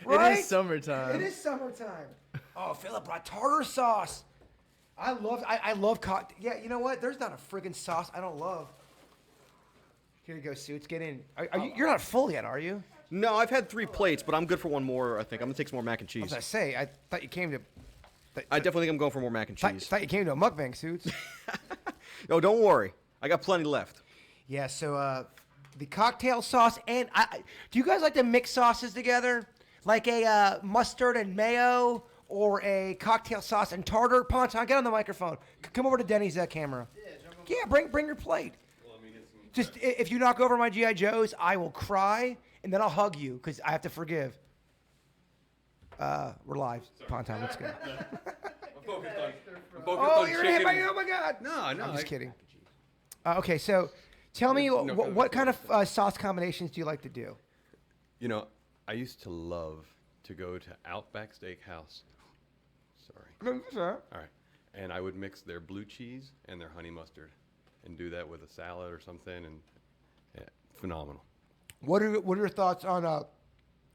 right? It is summertime. It is summertime. Oh, Philip brought tartar sauce. I love cocktail. Yeah, you know what? There's not a friggin' sauce I don't love. Here you go, Suits. Get in. You're not full yet, are you? No, I've had 3 plates, but I'm good for one more. I think I'm gonna take some more mac and I cheese. was gonna say. I thought you came to. I definitely think I'm going for more mac and cheese. Thought you came to a mukbang, Suits. No, don't worry. I got plenty left. Yeah. So the cocktail sauce and do you guys like to mix sauces together, like a mustard and mayo, or a cocktail sauce and tartar? Ponton, get on the microphone. Come over to Denny's camera. Yeah, bring your plate. Just if you knock over my GI Joes, I will cry and then I'll hug you because I have to forgive. We're live, Ponton. Let's go. Oh, you're hit by, oh my God! No, I'm just kidding. Okay, so tell me what kind of sauce combinations do you like to do? You know, I used to love to go to Outback Steakhouse. Sorry. Sure. All right. And I would mix their blue cheese and their honey mustard and do that with a salad or something, and yeah, phenomenal. What are your thoughts on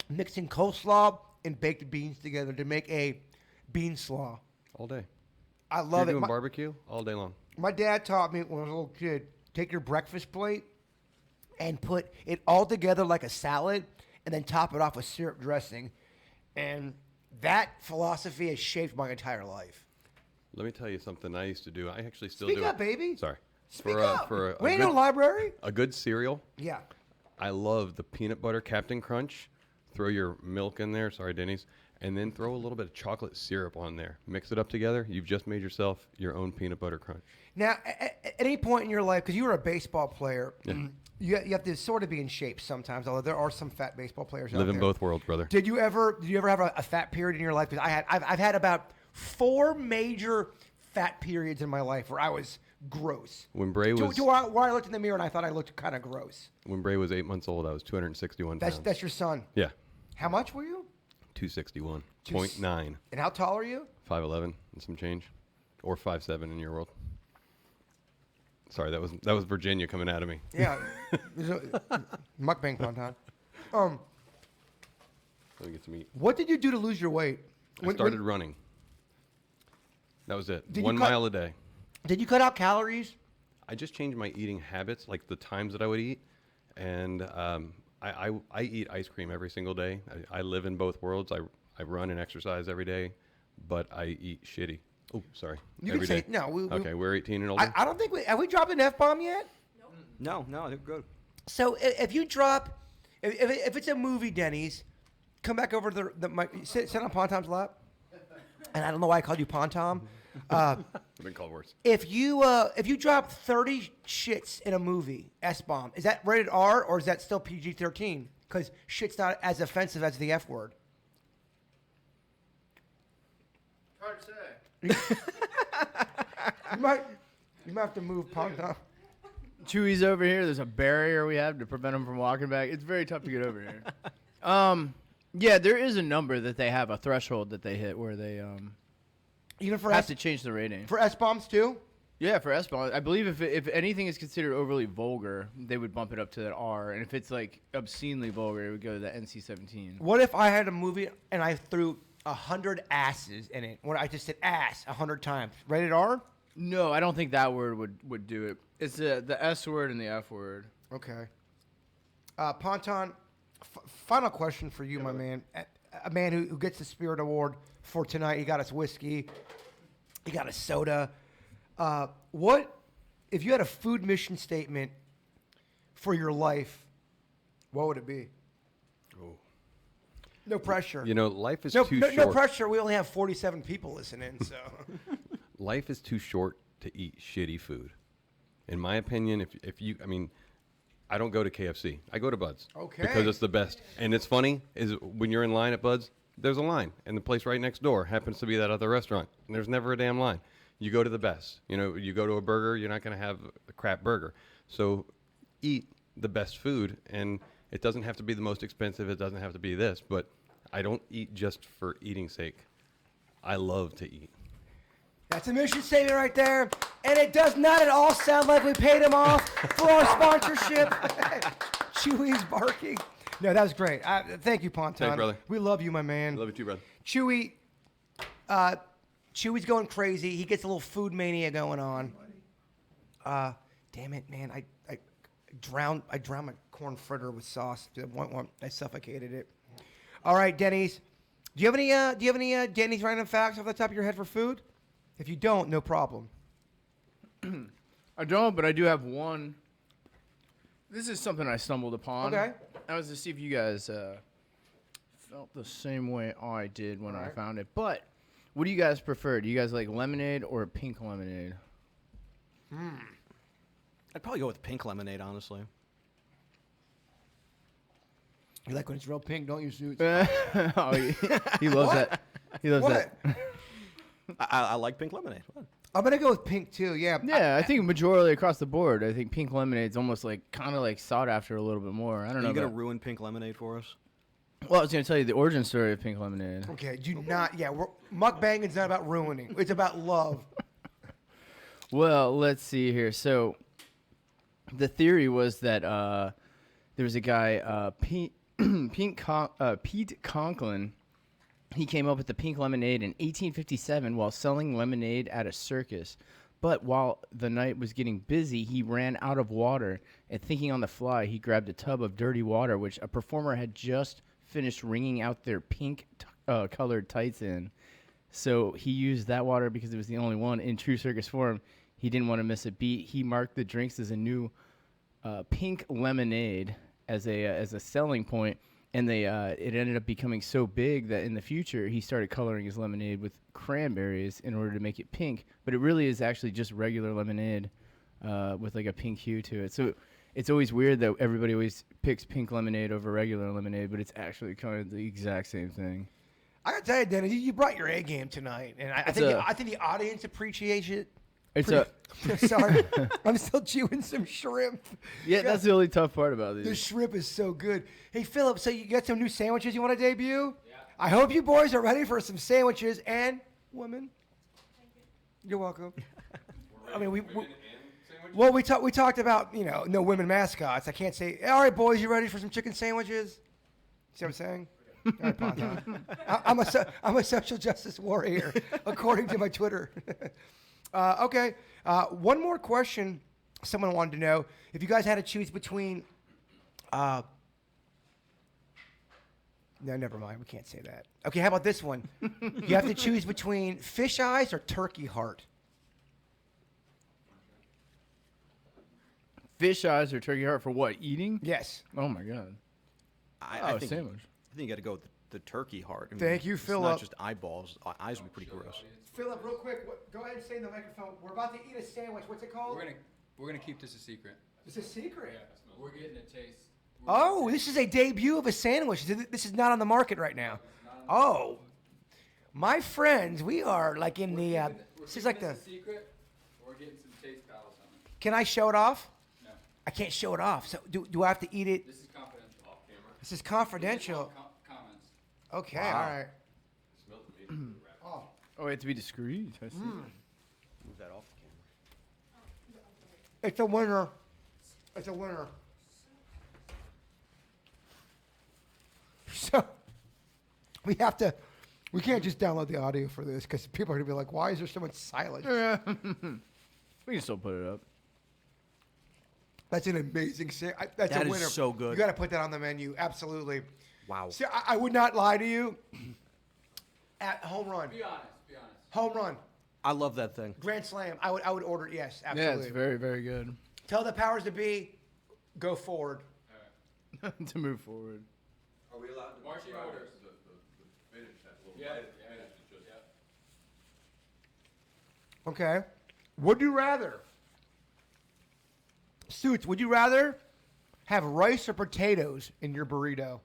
mixing coleslaw and baked beans together to make a bean slaw? All day. I You're love it. doing barbecue all day long. My dad taught me when I was a little kid, take your breakfast plate and put it all together like a salad and then top it off with syrup dressing. And that philosophy has shaped my entire life. Let me tell you something I used to do. I actually still Speak do up, it. baby. Sorry. Speak for, up. For We ain't no library. a good cereal. Yeah. I love the peanut butter Captain Crunch. Throw your milk in there. Sorry, Denny's. And then throw a little bit of chocolate syrup on there. Mix it up together. You've just made yourself your own peanut butter crunch. Now, at any point in your life, because you were a baseball player, you have to sort of be in shape sometimes, although there are some fat baseball players out Live there. in both worlds, brother. Did you ever have a fat period in your life? Because I've had about 4 major fat periods in my life where I was gross. When Bray was where I looked in the mirror and I thought I looked kind of gross. when Bray was 8 months old, I was 261 pounds. That's your son. Yeah, How much were you? 261.9. And how tall are you? 5'11" and some change, or 5'7" in your world. Sorry, that was Virginia coming out of me. Yeah. Mukbang Ponton. Let me get some meat. What did you do to lose your weight? I started running. That was it. Did you 1 cut- mile a day. Did you cut out calories? I just changed my eating habits, like the times that I would eat, and I eat ice cream every single day. I live in both worlds. I run and exercise every day, but I eat shitty. Oh, sorry. You every can say day. no. Okay, we're 18 and older. I don't think have we dropped an F-bomb yet? No, they're good. So if you drop, if it's a movie, Denny's, come back over to the mic. Sit on Ponton's lap. and I don't know why I called you Pontom. I've been called worse. If you drop 30 shits in a movie, S-bomb, is that rated R or is that still PG-13? Because shit's not as offensive as the F word. Hard to say. You might have to move Pontom. Chewy's over here. There's a barrier we have to prevent him from walking back. It's very tough to get over here. Yeah, there is a number that they have, a threshold that they hit where they Even for have to change the rating. for S-bombs too? Yeah, for S-bomb, I believe if anything is considered overly vulgar, they would bump it up to that R, and if it's like obscenely vulgar, it would go to the NC-17. What if I had a movie and I threw 100 asses in it? When I just said ass 100 times, rated R? No, I don't think that word would do it. It's the S word and the F word. Okay. Ponton, final question for you, my man. A man who gets the Spirit Award for tonight. He got us whiskey. He got a soda. What, if you had a food mission statement for your life, what would it be? Oh. No pressure. You know, life is no, too no, short. no pressure. We only have 47 people listening, so. Life is too short to eat shitty food. In my opinion, if you, I mean, I don't go to KFC. I go to Bud's. Okay. Because it's the best. And it's funny is when you're in line at Bud's, there's a line, and the place right next door happens to be that other restaurant, and there's never a damn line. You go to the best. You know, you go to a burger, you're not going to have a crap burger. So eat the best food, and it doesn't have to be the most expensive. It doesn't have to be this, but I don't eat just for eating's sake. I love to eat. That's a mission statement right there. And it does not at all sound like we paid him off for our sponsorship. Chewy's barking. No, that was great. Thank you, Ponton. Thanks, brother. We love you, my man. Love you too, brother. Chewy, Chewy's going crazy. He gets a little food mania going on. Damn it, man. I drowned my corn fritter with sauce. I suffocated it. All right, Denny's. Do you have any Denny's random facts off the top of your head for food? If you don't, no problem. I don't, but I do have one. This is something I stumbled upon. Okay. I was to see if you guys felt the same way I did when I found it. But what do you guys prefer? Do you guys like lemonade or pink lemonade? I'd probably go with pink lemonade, honestly. You like when it's real pink, don't you, Suits? Oh, he loves that. He loves What? that. I like pink lemonade. What? I'm gonna go with pink too. Yeah. Yeah, I think majority across the board. I think pink lemonade's almost like kind of like sought after a little bit more. I don't Are know. you gonna ruin pink lemonade for us? Well, I was gonna tell you the origin story of pink lemonade. Okay. Do not. Yeah. Mukbanging's not about ruining. It's about love. Well, let's see here. So, the theory was that there was a guy, Pete Conklin. He came up with the pink lemonade in 1857 while selling lemonade at a circus. But while the night was getting busy, he ran out of water. And thinking on the fly, he grabbed a tub of dirty water, which a performer had just finished wringing out their pink colored tights in. So he used that water because it was the only one in true circus form. He didn't want to miss a beat. He marked the drinks as a new pink lemonade as a selling point. And it ended up becoming so big that in the future he started coloring his lemonade with cranberries in order to make it pink. But it really is actually just regular lemonade with like a pink hue to it. So it's always weird that everybody always picks pink lemonade over regular lemonade, but it's actually kind of the exact same thing. I gotta tell you, Dennis, you brought your A game tonight, and I think the audience appreciates it. Sorry, I'm still chewing some shrimp. Yeah, that's the only tough part about these. The shrimp is so good. Hey, Philip, so you got some new sandwiches you want to debut? Yeah. I hope you boys are ready for some sandwiches and women. Thank you. You're welcome. I mean, we talked about no women mascots. I can't say, all right, boys, you ready for some chicken sandwiches? See what I'm saying? All right, Ponton. I'm a social justice warrior, according to my Twitter. Okay. One more question. Someone wanted to know if you guys had to choose between. No, never mind. We can't say that. Okay, how about this one? You have to choose between fish eyes or turkey heart. Fish eyes or turkey heart for what? Eating? Yes. Oh my god. I think sandwich. I think you got to go with the turkey heart. I mean, Thank you, it's Philip. not just eyeballs. Eyes would be pretty gross. Philip, real quick, go ahead and say in the microphone. We're about to eat a sandwich. What's it called? We're gonna keep this a secret. It's a secret. We're getting a taste. Oh, this is a debut of a sandwich. This is not on the market right now. Oh, my friends, we are like in the. This is like the. secret. We're getting some taste paddles on it. Can I show it off? No, I can't show it off. So do I have to eat it? this is confidential. Off camera. This is confidential. Comments. Okay, all right. Oh, we have to be discreet. I see. Move that off the camera. It's a winner. It's a winner. So we can't just download the audio for this because people are going to be like, why is there so much silence? We can still put it up. That's an amazing that's That a is winner. so good. You got to put that on the menu. Absolutely. Wow. See, I would not lie to you. At home run. Be honest. Home run. I love that thing. Grand slam. I would order it. Yes, Yeah, absolutely. it's very, very good. Tell the powers to be, go forward. To move forward. Are we allowed to Marching describe orders. the finish, that little Yeah, bite yeah, finish is just Okay. Would you rather? Suits, would you rather have rice or potatoes in your burrito?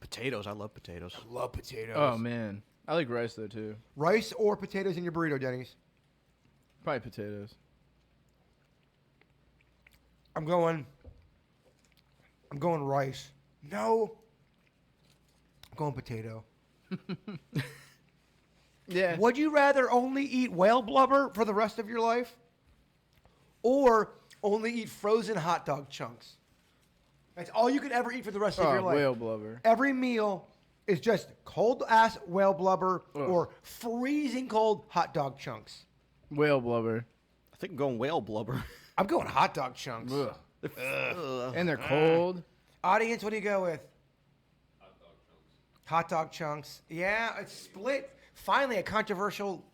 Potatoes. I love potatoes. Love potatoes. Oh man, I like rice though too. Rice or potatoes in your burrito, Denny's? Probably potatoes. I'm going rice. No. I'm going potato. Yeah. Would you rather only eat whale blubber for the rest of your life? Or only eat frozen hot dog chunks? That's all you could ever eat for the rest of your life. Whale blubber. Every meal is just cold ass whale blubber or freezing cold hot dog chunks. Whale blubber. I think I'm going whale blubber. I'm going hot dog chunks. Ugh. Ugh. And they're cold. Audience, what do you go with? Hot dog chunks. Yeah, it's split. Finally, a controversial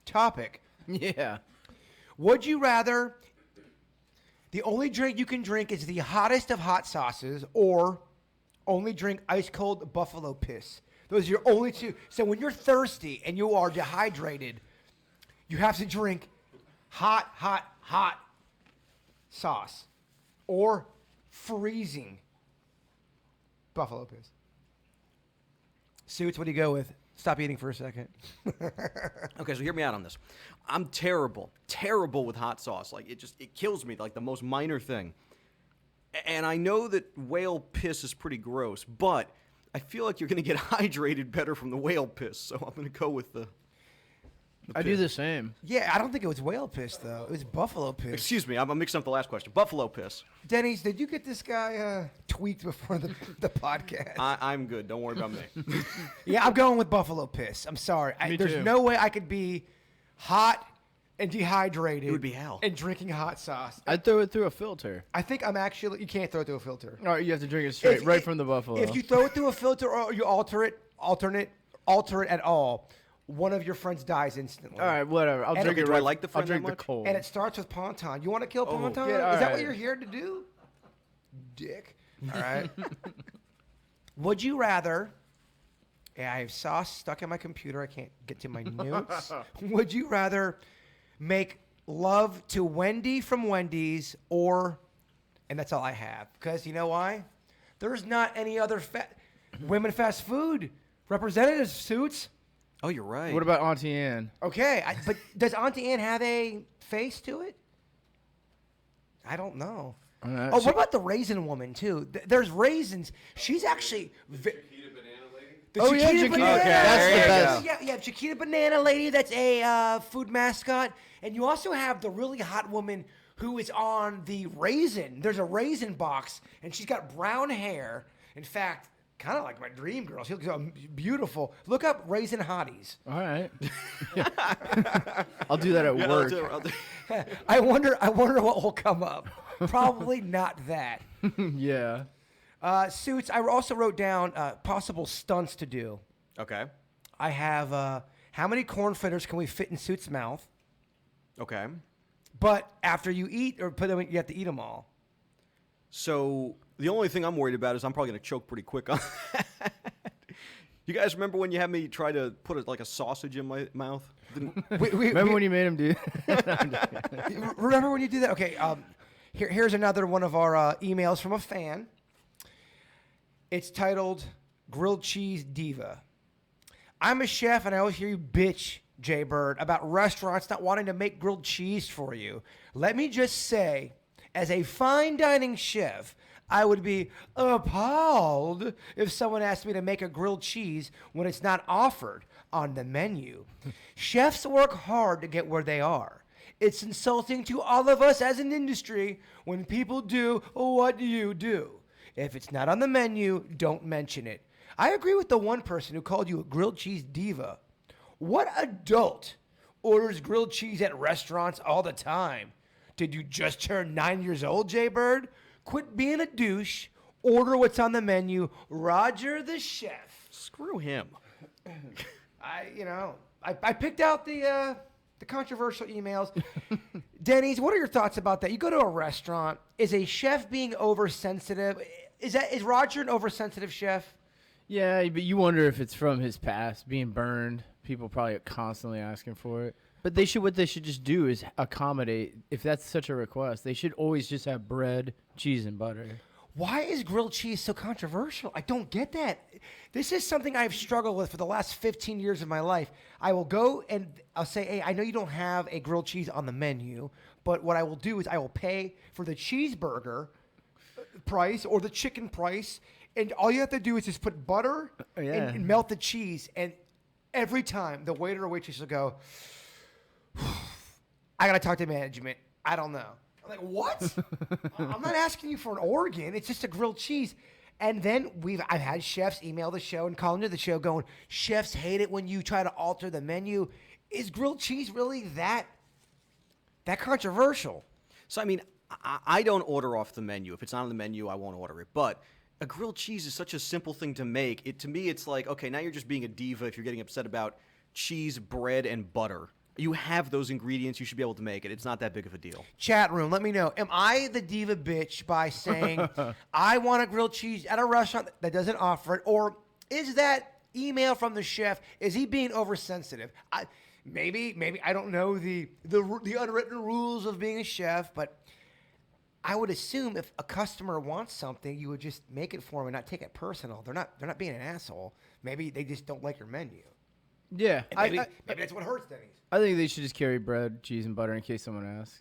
topic. Yeah. Would you rather the only drink you can drink is the hottest of hot sauces or only drink ice cold buffalo piss? Those are your only two. So when you're thirsty and you are dehydrated, you have to drink hot sauce or freezing buffalo piss. Suits, what do you go with? Stop eating for a second. Okay, so hear me out on this. I'm terrible with hot sauce. Like it kills me. Like the most minor thing. And I know that whale piss is pretty gross, but I feel like you're gonna get hydrated better from the whale piss. So I'm gonna go with the I do the same. Yeah, I don't think it was whale piss, though. It was buffalo piss. Excuse me, I'm mixing up the last question. Buffalo piss. Denny's, did you get this guy tweaked before the podcast? I'm good. Don't worry about me. Yeah, I'm going with buffalo piss. I'm sorry. Me There's too. no way I could be hot and dehydrated. It would be hell. And drinking hot sauce. I'd throw it through a filter. I think I'm actually, you can't throw it through a filter. All right, you have to drink it straight, right from the buffalo. If you throw it through a filter or you alter it at all, one of your friends dies instantly. All right, whatever. I'll And drink okay, it do I right. like the I'll friend drink that the much? cold. And it starts with Ponton. You want to kill Ponton? yeah, Is that all what right. you're here to do? Dick. All right. Would you rather? Yeah, I have sauce stuck in my computer. I can't get to my notes. Would you rather make love to Wendy from Wendy's or, and that's all I have, because you know why? There's not any other women fast food representatives, Suits. Oh, you're right. What about Auntie Anne? Okay, but does Auntie Anne have a face to it? I don't know. Oh, what about the raisin woman too? There's raisins. She's actually. Chiquita Banana Lady? The Oh, yeah, Chiquita Chiquita. Banana. Okay, that's Lady. the best. Yeah, Chiquita Banana Lady. That's a food mascot, and you also have the really hot woman who is on the raisin. There's a raisin box, and she's got brown hair. In fact, kind of like my dream girl. She looks beautiful. Look up raisin hotties. All right. I'll do that at Yeah, work. I'll do- I wonder what will come up. Probably not that. Yeah. Suits, I also wrote down possible stunts to do. Okay. I have how many corn fritters can we fit in Suits' mouth? Okay. But after you eat or put them, you have to eat them all. So the only thing I'm worried about is I'm probably going to choke pretty quick on that. You guys remember when you had me try to put like a sausage in my mouth? Remember when you made him do? Remember when you do that? Okay. Here's another one of our emails from a fan. It's titled "Grilled Cheese Diva." I'm a chef, and I always hear you bitch, JBird, about restaurants not wanting to make grilled cheese for you. Let me just say, as a fine dining chef, I would be appalled if someone asked me to make a grilled cheese when it's not offered on the menu. Chefs work hard to get where they are. It's insulting to all of us as an industry when people do what you do. If it's not on the menu, don't mention it. I agree with the one person who called you a grilled cheese diva. What adult orders grilled cheese at restaurants all the time? Did you just turn 9 years old, JBird? Quit being a douche. Order what's on the menu. Roger the chef. Screw him. I picked out the controversial emails. Denny's, what are your thoughts about that? You go to a restaurant. Is a chef being oversensitive? Is Roger an oversensitive chef? Yeah, but you wonder if it's from his past, being burned. People probably constantly asking for it. But what they should just do is accommodate. If that's such a request, they should always just have bread, cheese, and butter. Why is grilled cheese so controversial? I don't get that. This is something I've struggled with for the last 15 years of my life. I will go and I'll say, hey, I know you don't have a grilled cheese on the menu, but what I will do is I will pay for the cheeseburger price or the chicken price, and all you have to do is just put butter and melt the cheese, and every time the waiter or waitress will go, I got to talk to management. I don't know. I'm like, what? I'm not asking you for an organ. It's just a grilled cheese. And then I've had chefs email the show and call into the show going, chefs hate it when you try to alter the menu. Is grilled cheese really that controversial? So, I mean, I don't order off the menu. If it's not on the menu, I won't order it. But a grilled cheese is such a simple thing to make. To me, it's like, okay, now you're just being a diva if you're getting upset about cheese, bread, and butter. You have those ingredients. You should be able to make it. It's not that big of a deal. Chat room, let me know. Am I the diva bitch by saying I want a grilled cheese at a restaurant that doesn't offer it? Or is that email from the chef, is he being oversensitive? Maybe I don't know the unwritten rules of being a chef, but I would assume if a customer wants something, you would just make it for them and not take it personal. They're not being an asshole. Maybe they just don't like your menu. Yeah, Maybe that's what hurts Denny's. I think they should just carry bread, cheese, and butter in case someone asks.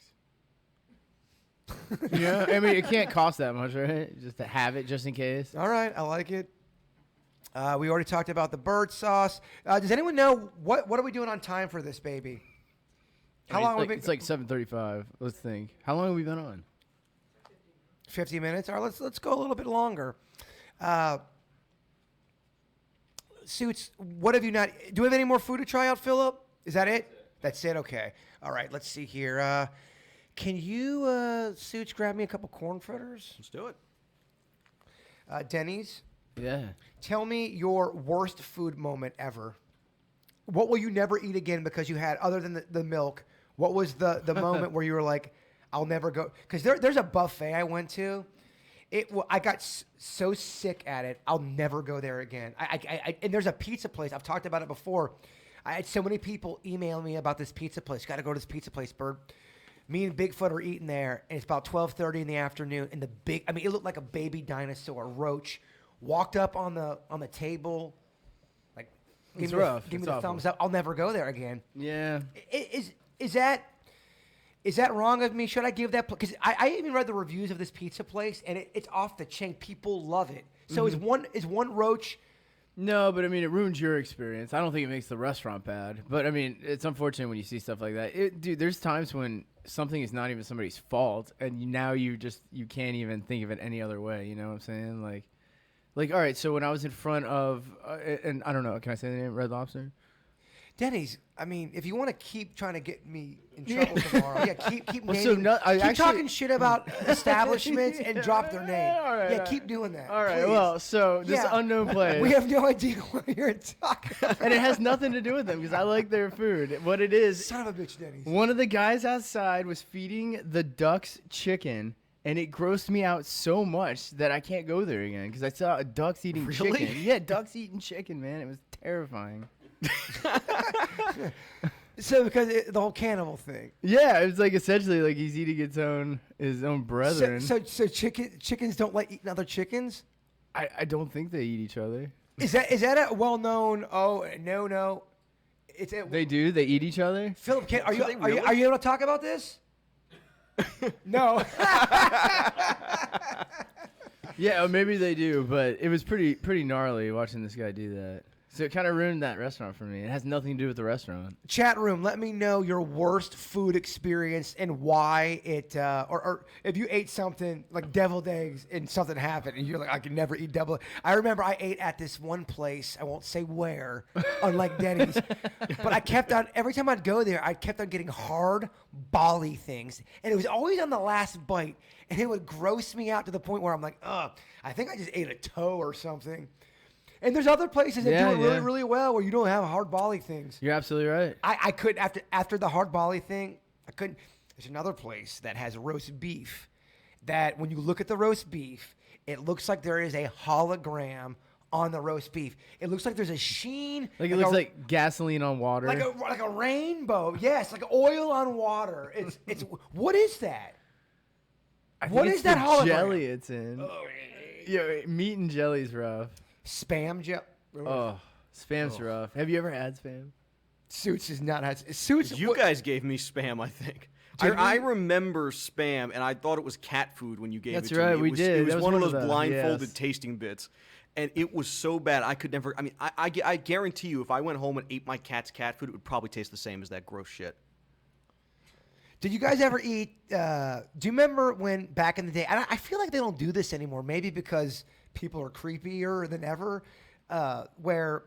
Yeah, I mean, it can't cost that much, right? Just to have it, just in case. All right, I like it. We already talked about the bird sauce. Does anyone know what are we doing on time for this baby? How long have we been? It's like 7:35. Let's think. How long have we been on? 50 minutes. All right, let's go a little bit longer. Suits, what have you not? Do we have any more food to try out, Philip? Is that it? That's it. Okay. All right. Let's see here. Can you, Suits, grab me a couple corn fritters? Let's do it. Denny's. Yeah. Tell me your worst food moment ever. What will you never eat again because you had, other than the milk? What was the moment where you were like, I'll never go? Because there's a buffet I went to. I got so sick at it, I'll never go there again. And there's a pizza place. I've talked about it before. I had so many people email me about this pizza place. Got to go to this pizza place, Bird. Me and Bigfoot are eating there, and it's about 12:30 in the afternoon. And it looked like a baby dinosaur, roach, walked up on the table, like, give me the thumbs up. I'll never go there again. Yeah. Is that wrong of me? Should I give that? Because I even read the reviews of this pizza place, and it's off the chain. People love it. So is one roach? No, but I mean, it ruins your experience. I don't think it makes the restaurant bad. But I mean, it's unfortunate when you see stuff like that. Dude, there's times when something is not even somebody's fault, and now you can't even think of it any other way. You know what I'm saying? Like, all right. So when I was in front of, and I don't know, can I say the name? Red Lobster. Denny's. I mean, if you want to keep trying to get me in trouble tomorrow, keep Well, naming, keep talking shit about establishments and drop their name. All right, keep doing that. All right. please. Well, so this unknown place. We have no idea what you're talking about. And it has nothing to do with them because I like their food. What it is, Son of a bitch, Denny's. one of the guys outside was feeding the ducks chicken, and it grossed me out so much that I can't go there again because I saw ducks eating Really? chicken. Yeah, ducks eating chicken, man. It was terrifying. So because the whole cannibal thing. Yeah, it was like essentially like he's eating his own brethren. So chickens don't like eating other chickens? I don't think they eat each other. Is that a well-known? Oh no, it's They do. They eat each other. Philip, are you really? are you able to talk about this? No. Yeah, or maybe they do, but it was pretty gnarly watching this guy do that. So it kind of ruined that restaurant for me. It has nothing to do with the restaurant. Chat room, let me know your worst food experience and why it, or if you ate something like deviled eggs and something happened and you're like, I can never eat deviled. I remember I ate at this one place, I won't say where, unlike Denny's, but I kept on, every time I'd go there, I kept on getting hard Bali things. And it was always on the last bite. And it would gross me out to the point where I'm like, ugh, I think I just ate a toe or something. And there's other places that do it really, really well where you don't have hard Bali things. You're absolutely right. I couldn't, after the hard Bali thing, I couldn't. There's another place that has roast beef that when you look at the roast beef, it looks like there is a hologram on the roast beef. It looks like there's a sheen. Like it looks like gasoline on water. Like a rainbow. Yes, like oil on water. It's what is that? What is that hologram? Jelly it's in. Yeah, meat and jelly's rough. Spam jelly. Oh, spam's rough. Have you ever had spam? Suits is not had. Suits. You guys gave me spam, I think. I remember spam, and I thought it was cat food when you gave That's it to right, me. we did. It was That was one of one of those the- blindfolded yes. tasting bits. And it was so bad, I could never... I mean, I guarantee you, if I went home and ate my cat's cat food, it would probably taste the same as that gross shit. Did you guys ever eat? Do you remember when back in the day? And I feel like they don't do this anymore. Maybe because people are creepier than ever. Where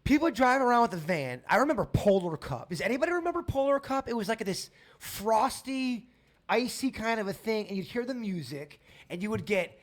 people would drive around with a van. I remember Polar Cup. Does anybody remember Polar Cup? It was like this frosty, icy kind of a thing, and you'd hear the music, and you would get,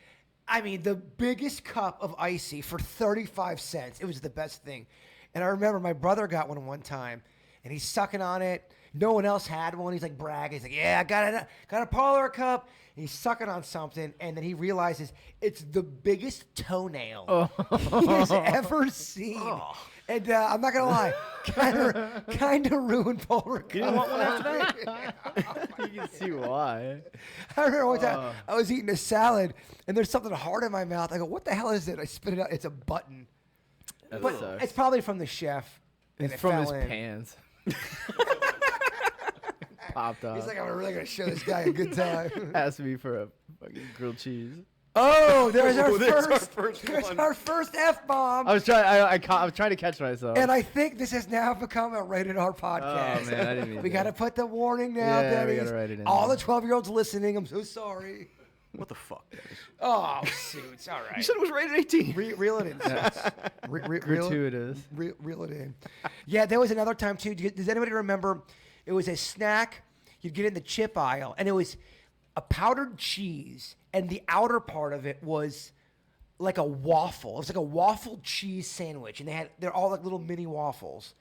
I mean, the biggest cup of icy for 35 cents. It was the best thing. And I remember my brother got one time, and he's sucking on it. No one else had one. He's like bragging. He's like, yeah, I got a Polar Cup. And he's sucking on something, and then he realizes it's the biggest toenail he has ever seen. And I'm not gonna lie, kind of ruined Polar Cup. You didn't want one after that? You can see why. I remember one time I was eating a salad, and there's something hard in my mouth. I go, what the hell is it? I spit it out. It's a button. That But sucks. it's probably from the chef. and It's it from fell his in. pants. Popped off. He's like, I'm really gonna show this guy a good time. Asked me for a fucking grilled cheese. Oh, there's our there's our first. first There's one. our first F-bomb. I was trying. I was trying to catch myself. And I think this has now become a rated R podcast. Oh man, I didn't mean We that. got to put the warning now, Yeah, we Denny's. gotta write it in All there. the 12-year-olds listening, I'm so sorry. What the fuck? Dennis? Oh, Suits. All right. You said it was rated 18. Reel it in, Suits. Gratuitous. Reel it in. Yeah, there was another time, too. Does anybody remember? It was a snack. You'd get in the chip aisle, and it was a powdered cheese, and the outer part of it was like a waffle. It was like a waffle cheese sandwich, and they're all like little mini waffles.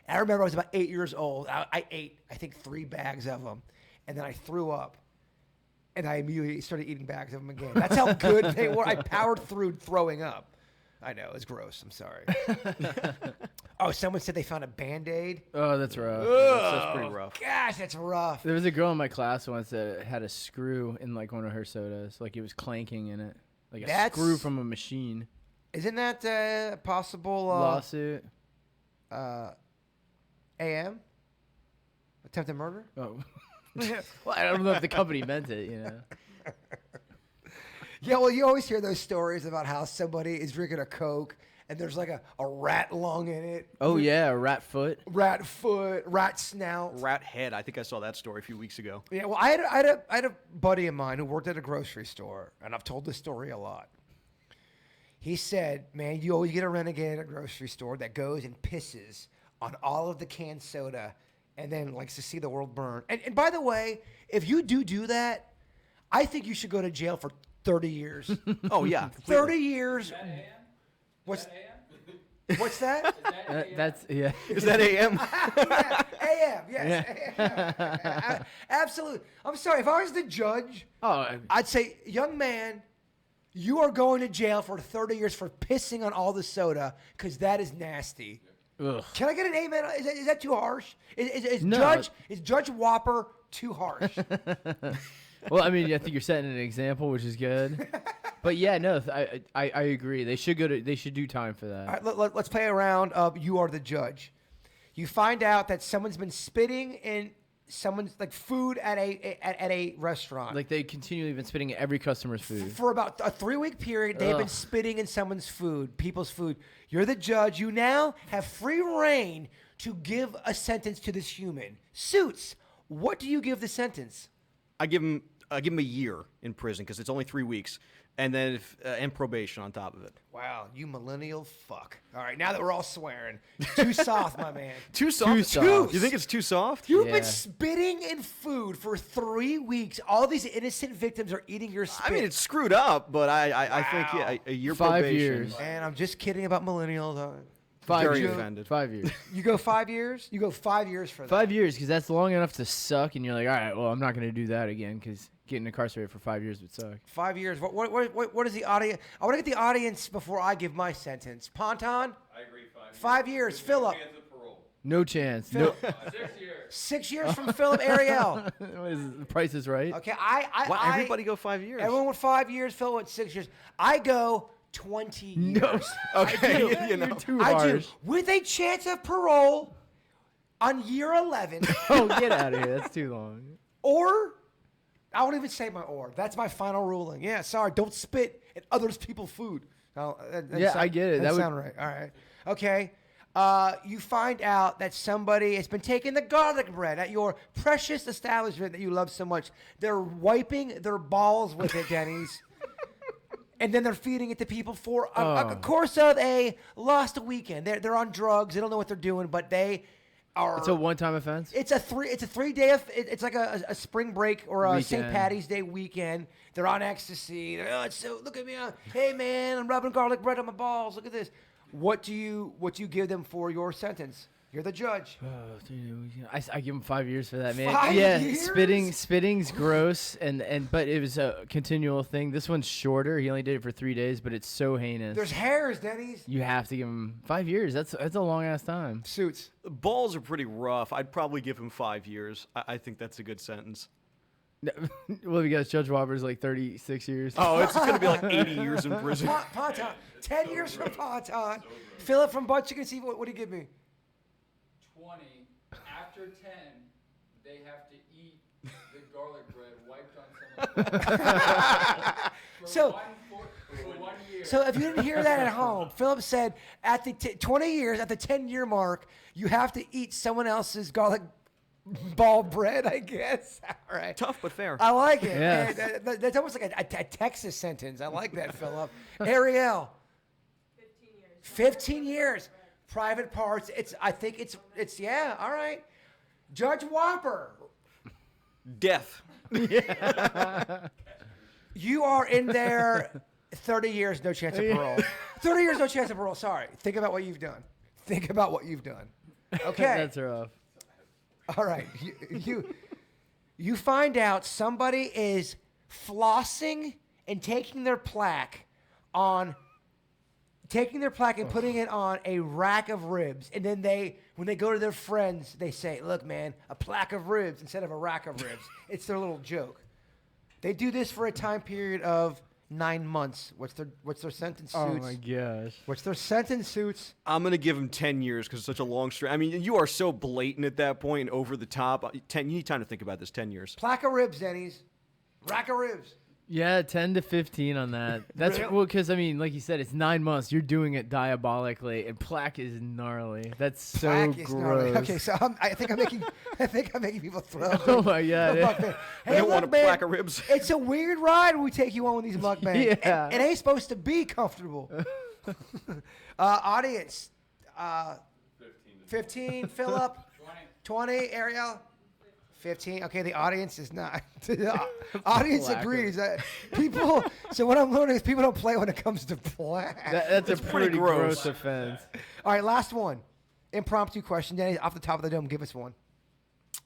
And I remember I was about 8 years old. I ate, I think, 3 bags of them, and then I threw up, and I immediately started eating bags of them again. That's how good they were. I powered through throwing up. I know, it's gross. I'm sorry. Oh, someone said they found a Band-Aid. Oh, that's rough. That's pretty rough. Gosh, that's rough. There was a girl in my class once that had a screw in like one of her sodas, like it was clanking in it, like a That's- screw from a machine. Isn't that a possible Lawsuit. AM? Attempted murder? Oh. Well, I don't know if the company meant it, you know. Yeah, well, you always hear those stories about how somebody is drinking a Coke and there's like a rat lung in it. Oh yeah, a rat foot. Rat foot, rat snout. Rat head. I think I saw that story a few weeks ago. Yeah, well, I had a buddy of mine who worked at a grocery store, and I've told this story a lot. He said, man, you always get a renegade at a grocery store that goes and pisses on all of the canned soda and then likes to see the world burn. And by the way, if you do that, I think you should go to jail for 30 years. Oh, yeah. 30 years. What's What's that? That's yeah. Is that AM? Yeah, AM, yes. AM. Absolutely. I'm sorry. If I was the judge, I'd say, young man, you are going to jail for 30 years for pissing on all the soda because that is nasty. Ugh. Can I get an amen? Is that too harsh? Is No. Judge Whopper too harsh? Well, I mean, I think you're setting an example, which is good. But yeah, no, I agree. They should They should do time for that. All right, let's play a round of you are the judge. You find out that someone's been spitting in someone's like food at a restaurant. Like they continually been spitting at every customer's food. For about a 3-week period, they've been spitting in someone's food, people's food. You're the judge. You now have free reign to give a sentence to this human. Suits, what do you give the sentence? I give him a year in prison because it's only 3 weeks, and then and probation on top of it. Wow, you millennial fuck. All right, now that we're all swearing, too soft, my man. Too soft. Too soft. You think it's too soft? You've Yeah. been spitting in food for 3 weeks. All these innocent victims are eating your spit. I mean, it's screwed up, but I think Wow. a year 5 probation. years. And I'm just kidding about millennials. 5 Very years. offended. 5 years. You go 5 years? You go 5 years for that. 5 years, because that's long enough to suck, and you're like, all right, well, I'm not going to do that again, because getting incarcerated for 5 years would suck. 5 years. What is the audience? I want to get the audience before I give my sentence. Ponton? I agree. 5 years. Philip. No chance. Phil- No. 6 years. 6 years from Philip. Ariel. What is it, the Price is Right? Okay, Why everybody go 5 years? Everyone went 5 years. Phil went 6 years. I go 20 years. Okay, you know. You're too I harsh. do. With a chance of parole on year 11. Oh, get out of here. That's too long. Or, I won't even say my or. That's my final ruling. Yeah, sorry. Don't spit in others people's food. Oh, Yeah, I get it. That That would- sound right. All right. Okay. You find out that somebody has been taking the garlic bread at your precious establishment that you love so much. They're wiping their balls with it, Denny's. And then they're feeding it to people for a course of a lost weekend. They're on drugs. They don't know what they're doing, but they are. It's a one-time offense? It's a 3 day. It's like a spring break or a St. Weekend. Patty's Day weekend. They're on ecstasy. It's so look at me. Hey man, I'm rubbing garlic bread on my balls. Look at this. What do you give them for your sentence? You're the judge. I give him 5 years for that, man. 5 yeah, years? spitting's gross, but it was a continual thing. This one's shorter. He only did it for 3 days, but it's so heinous. There's hairs, Denny's. You have to give him 5 years. That's a long ass time. Suits. Balls are pretty rough. I'd probably give him 5 years. I think that's a good sentence. Well, because Judge Whopper's like 36 years. Oh, it's going to be like 80 years in prison. Ponton. 10 years from Ponton. Philip from Butt Chicken Seafood. What do you give me? 20. After 10, they have to eat the garlic bread wiped on someone's So- for 1 year. So if you didn't hear that at home, Philip said at the 20 years, at the 10-year mark, you have to eat someone else's garlic ball bread, I guess. All right. Tough but fair. I like it. Yes. That's almost like a Texas sentence. I like that, Philip. Ariel. 15 years. 15 years. Private parts. I think it's yeah, all right. Judge Whopper. Death. You are in there 30 years, no chance of parole. 30 years, no chance of parole. Sorry. Think about what you've done. Think about what you've done. Okay. That's rough. All right. You find out somebody is flossing and taking their plaque and putting it on a rack of ribs. And then when they go to their friends, they say, look, man, a plaque of ribs instead of a rack of ribs. It's their little joke. They do this for a time period of 9 months. What's their sentence, Suits? Oh my gosh. What's their sentence, Suits? I'm going to give him 10 years because it's such a long stretch. I mean, you are so blatant at that point and over the top. 10. You need time to think about this. 10 years. Plaque of ribs, Denny's. Rack of ribs. Yeah, 10 to 15 on that. That's Really? well, because I mean, like you said, it's 9 months. You're doing it diabolically, and plaque is gnarly. That's so Plaque is gnarly. gross. Okay, so I think I'm making people throw up. Oh my god. Mukbang. I don't want a man, plaque of ribs. It's a weird ride when we take you on with these mukbangs. Yeah. It ain't supposed to be comfortable. Audience, 15, Philip, 20, Ariel, 15. Okay, the audience is not. The audience agrees. People. So what I'm learning is people don't play when it comes to black. That's a pretty gross gross. offense. All right, last one. Impromptu question. Danny, off the top of the dome, give us one.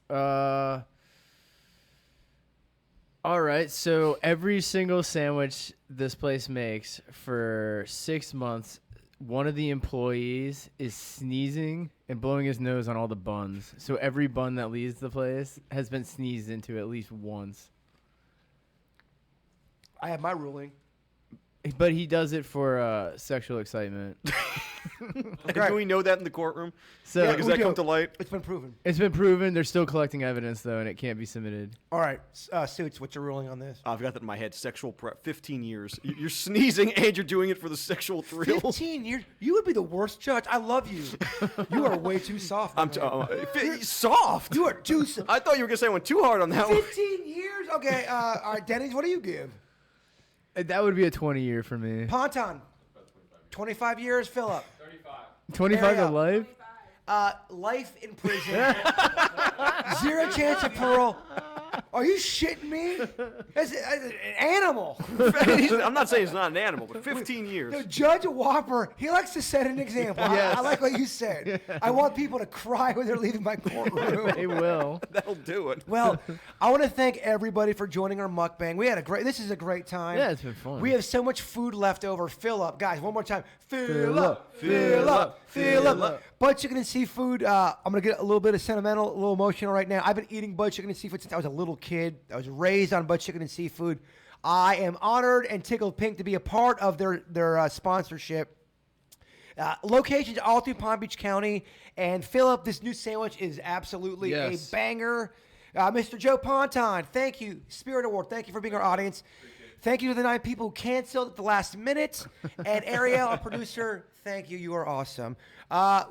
All right. So every single sandwich this place makes for 6 months, one of the employees is sneezing and blowing his nose on all the buns. So every bun that leaves the place has been sneezed into at least once. I have my ruling. But he does it for sexual excitement. Do we know that in the courtroom? So Yeah, Does we that do. come to light? It's been proven. it's been proven. They're still collecting evidence, though, and it can't be submitted. All right, Suits, what's your ruling on this? I've got that in my head. Sexual prep. 15 years. You're sneezing and you're doing it for the sexual thrill. 15 years? You would be the worst judge. I love you. You are way too soft. I'm soft. You are too soft. I thought you were gonna say I went too hard on that one. 15 years? Okay, all right, Denny's, what do you give? That would be a 20-year for me. Ponton, 25 years, Philip. 25 Area. to life? Life in prison. 0 chance of parole. Are you shitting me? That's an animal. I'm not saying he's not an animal, but 15 years. No, Judge Whopper, he likes to set an example. I like what you said. I want people to cry when they're leaving my courtroom. They will. That'll do it. Well, I want to thank everybody for joining our mukbang. We had this is a great time. Yeah, it's been fun. We have so much food left over. Fill up. Guys, one more time. Fill up, fill up, fill up. Butt chicken and seafood. I'm going to get a little bit of sentimental, a little emotional right now. I've been eating butt chicken and seafood since I was a little kid. I was raised on butt chicken and seafood. I am honored and tickled pink to be a part of their sponsorship. Locations all through Palm Beach County. And Philip, this new sandwich is absolutely a banger. Mr. Joe Ponton, thank you. Spirit Award, thank you for being our audience. Thank you to the 9 people who canceled at the last minute. And Ariel, our producer, thank you. You are awesome.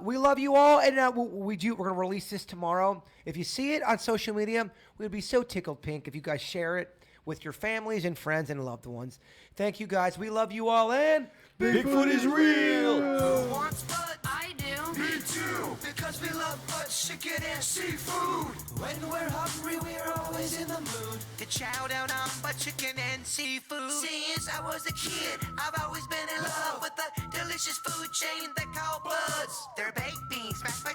We love you all. And we're going to release this tomorrow. If you see it on social media, we'd be so tickled pink if you guys share it with your families and friends and loved ones. Thank you, guys. We love you all. And Bigfoot is real. Who wants butt? I do. Me too. Because we love butt chicken and seafood. When we're hungry, we're always in the mood to chow down on butt chicken and seafood. Since I was a kid, I've always been in love with the delicious food chain they call Buds. Their baked beans, mashed potatoes.